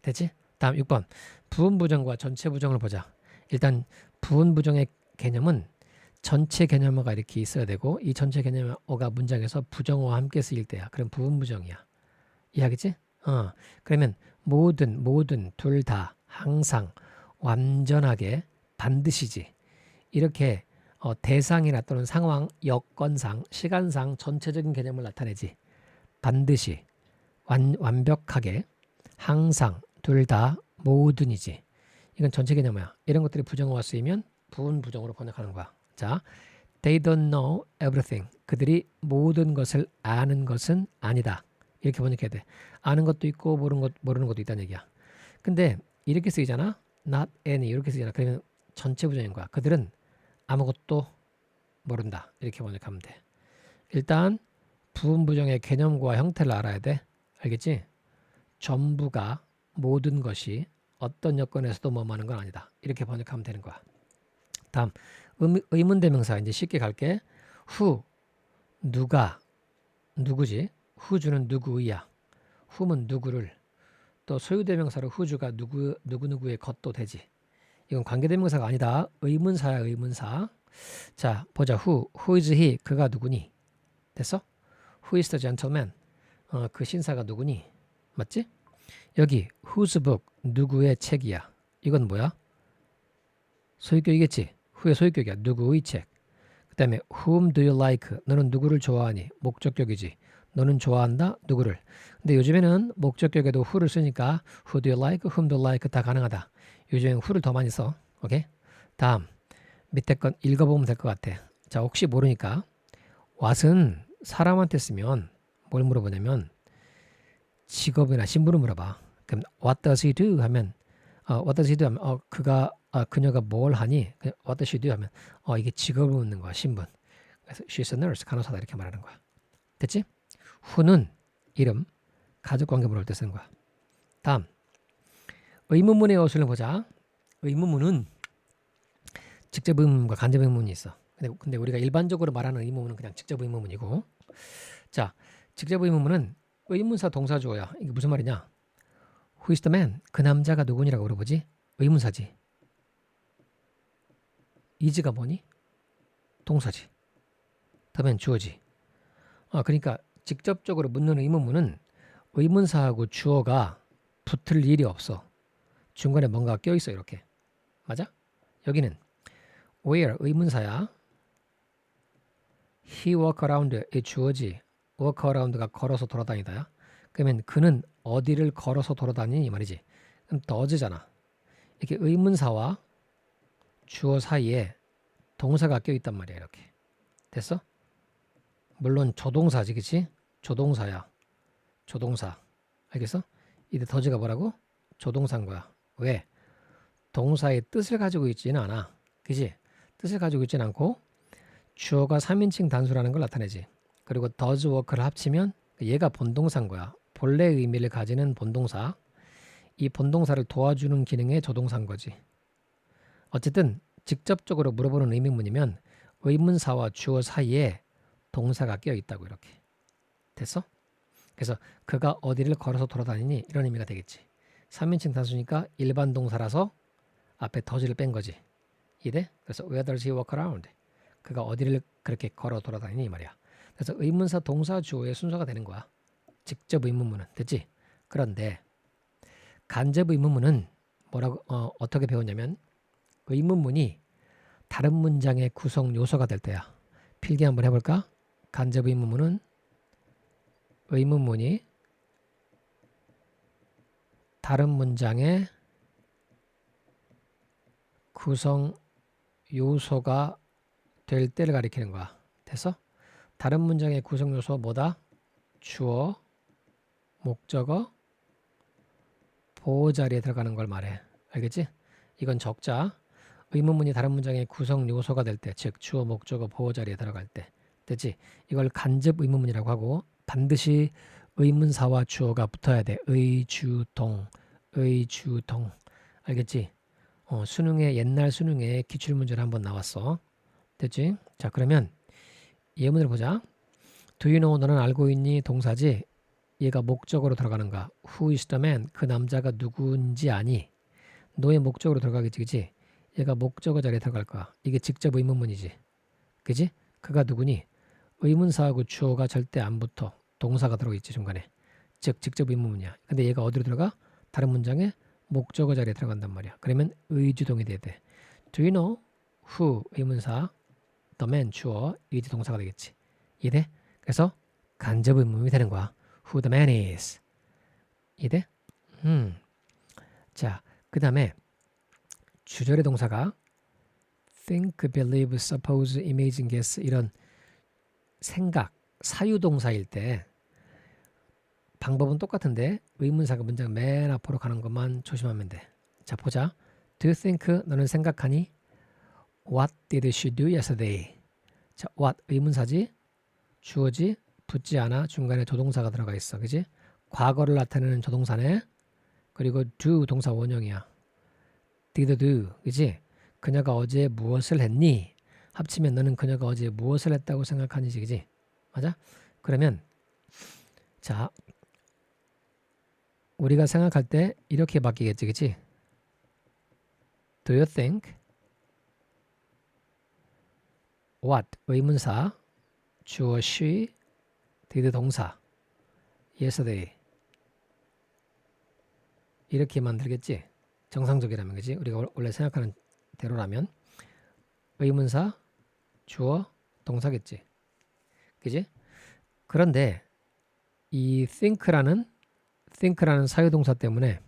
됐지? 다음 6번. 부분 부정과 전체 부정을 보자. 일단 부분 부정의 개념은 전체 개념어가 이렇게 있어야 되고 이 전체 개념어가 문장에서 부정어와 함께 쓰일 때야. 그럼 부분 부정이야. 이해하겠지? 그러면 모든, 둘 다, 항상, 완전하게, 반드시지. 이렇게 대상이나 또는 상황, 여건상, 시간상 전체적인 개념을 나타내지. 반드시, 완벽하게, 항상, 둘 다, 모든이지. 이건 전체 개념이야. 이런 것들이 부정어가 쓰이면 부분 부정으로 번역하는 거야. 자, they don't know everything. 그들이 모든 것을 아는 것은 아니다. 이렇게 번역해야 돼. 아는 것도 있고 모르는 것도 있다는 얘기야. 근데 이렇게 쓰이잖아. not any 이렇게 쓰이잖아. 그러면 전체 부정인 거야. 그들은 아무것도 모른다. 이렇게 번역하면 돼. 일단 부분 부정의 개념과 형태를 알아야 돼. 알겠지? 전부가 모든 것이 어떤 여건에서도 뭐하는 건 아니다. 이렇게 번역하면 되는 거야. 다음 의문대명사 이제 쉽게 갈게. who 누가 누구지? who주는 누구야. whom은 누구를. 또 소유대명사로 who주가 누구누구의 것도 되지. 이건 관계대명사가 아니다. 의문사야 의문사. 자 보자. who is he? 그가 누구니? 됐어? who is the gentleman? 그 신사가 누구니? 맞지? 여기 whose book? 누구의 책이야. 이건 뭐야? 소유격이겠지. who의 소유격이야. 누구의 책. 그 다음에 whom do you like? 너는 누구를 좋아하니? 목적격이지. 너는 좋아한다? 누구를. 근데 요즘에는 목적격에도 who를 쓰니까 who do you like? whom do you like? 다 가능하다. 요즘엔 who를 더 많이 써. 오케이? 다음 밑에 건 읽어보면 될 것 같아. 자 혹시 모르니까 what은 사람한테 쓰면 뭘 물어보냐면 직업이나 신분을 물어봐. 그럼 what does he do? 하면 what does he do? 하면 그녀가 뭘 하니? what does she do? 하면 이게 직업을 묻는 거야. 신분. 그래서 she's a nurse. 간호사다 이렇게 말하는 거야. 됐지? who는 이름, 가족관계 물을 때 쓰는 거야. 다음 의문문의 어순을 보자. 의문문은 직접 의문문과 간접 의문문이 있어. 근데 우리가 일반적으로 말하는 의문문은 그냥 직접 의문문이고, 자 직접 의문문은 의문사 동사주어야. 이게 무슨 말이냐? Who is the man? 그 남자가 누구니라고 물어보지? 의문사지. is가 뭐니? 동사지. 다음엔 주어지. 그러니까 직접적으로 묻는 의문문은 의문사하고 주어가 붙을 일이 없어. 중간에 뭔가 껴있어 이렇게. 맞아? 여기는 where 의문사야. he walk around 이 주어지. walk around가 걸어서 돌아다니다야. 그러면 그는 어디를 걸어서 돌아다니니 이 말이지. 그럼 does잖아. 이렇게 의문사와 주어 사이에 동사가 껴있단 말이야. 이렇게. 됐어? 물론 조동사지 그치? 조동사야. 조동사. 알겠어? 이때 does가 뭐라고? 조동사인 거야. 왜? 동사의 뜻을 가지고 있지는 않아. 그치? 뜻을 가지고 있지는 않고 주어가 3인칭 단수라는 걸 나타내지. 그리고 does work를 합치면 얘가 본동사인 거야. 본래 의미를 가지는 본동사. 이 본동사를 도와주는 기능의 조동사인 거지. 어쨌든 직접적으로 물어보는 의문문이면 의문사와 주어 사이에 동사가 끼어 있다고 이렇게. 됐어? 그래서 그가 어디를 걸어서 돌아다니니 이런 의미가 되겠지. 3인칭 단수니까 일반 동사라서 앞에 does를 뺀 거지. 이해? 그래서 where does he walk around? 그가 어디를 그렇게 걸어 돌아다니니 이 말이야. 그래서 의문사 동사 주어의 순서가 되는 거야. 직접 의문문은. 됐지? 그런데 간접 의문문은 뭐라고 어떻게 배웠냐면 의문문이 다른 문장의 구성 요소가 될 때야. 필기 한번 해볼까? 간접 의문문은 의문문이 다른 문장의 구성 요소가 될 때를 가리키는 거야. 됐어? 다른 문장의 구성 요소 뭐다? 주어, 목적어, 보호 자리에 들어가는 걸 말해. 알겠지? 이건 적자. 의문문이 다른 문장의 구성 요소가 될 때, 즉 주어, 목적어, 보호 자리에 들어갈 때. 됐지? 이걸 간접 의문문이라고 하고 반드시 의문사와 주어가 붙어야 돼. 의주동, 의주동. 알겠지? 수능에 옛날 수능에 기출문제로 한번 나왔어. 됐지? 자 그러면 예문을 보자. Do you know? 너는 알고 있니? 동사지. 얘가 목적으로 들어가는가? Who is the man? 그 남자가 누구인지 아니? 너의 목적으로 들어가겠지, 그치? 얘가 목적어 자리에 들어갈 거야. 이게 직접 의문문이지, 그치? 그가 누구니? 의문사하고 주어가 절대 안 붙어. 동사가 들어있지 중간에. 즉 직접 의문문이야. 근데 얘가 어디로 들어가? 다른 문장에 목적어 자리에 들어간단 말이야. 그러면 의주동이 돼야 돼. Do you know who 의문사, the man 주어, is 동사가 되겠지. 이해돼? 그래서 간접 의문이 되는 거야. Who the man is. 이해돼? 자, 그 다음에 주절의 동사가 think, believe, suppose, imagine, guess 이런 생각, 사유동사일 때 방법은 똑같은데 의문사가 문장 맨 앞으로 가는 것만 조심하면 돼. 자, 보자. Do you think 너는 생각하니? What did she do yesterday? 자, what 의문사지? 주어지? 붙지 않아? 중간에 조동사가 들어가 있어. 그지? 과거를 나타내는 조동사네. 그리고 do 동사 원형이야. did do. 그지? 그녀가 어제 무엇을 했니? 합치면 너는 그녀가 어제 무엇을 했다고 생각하니? 그지? 맞아? 그러면 자, 우리가 생각할 때 이렇게 바뀌겠지. 그치? Do you think what 의문사 주어 she did 동사 yesterday 이렇게 만들겠지? 정상적이라면 그지? 우리가 원래 생각하는 대로라면 의문사 주어 동사겠지. 그지? 그런데 이 think라는 사유동사 때문에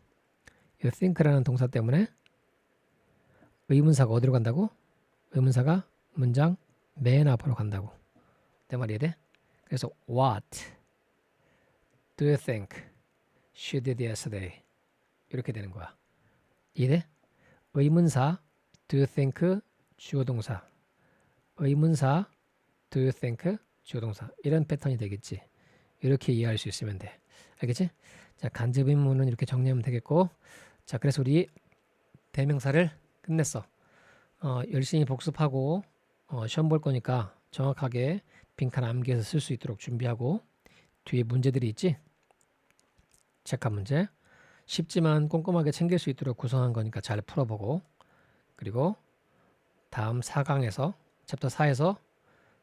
이 think라는 동사 때문에 의문사가 어디로 간다고? 의문사가 문장 맨 앞으로 간다고. 내 말이 돼? 그래서 what do you think she did yesterday 이렇게 되는 거야. 이해? 의문사 do you think 주어 동사 의문사 do you think 주어 동사 이런 패턴이 되겠지. 이렇게 이해할 수 있으면 돼. 알겠지? 자, 간접 의문은 이렇게 정리하면 되겠고, 자, 그래서 우리 대명사를 끝냈어. 열심히 복습하고 시험 볼 거니까 정확하게 빈칸 암기해서 쓸 수 있도록 준비하고 뒤에 문제들이 있지? 체크한 문제 쉽지만 꼼꼼하게 챙길 수 있도록 구성한 거니까 잘 풀어보고 그리고 다음 4강에서 챕터 4에서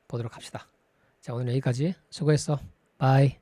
보도록 합시다. 자, 오늘 여기까지 수고했어. 바이.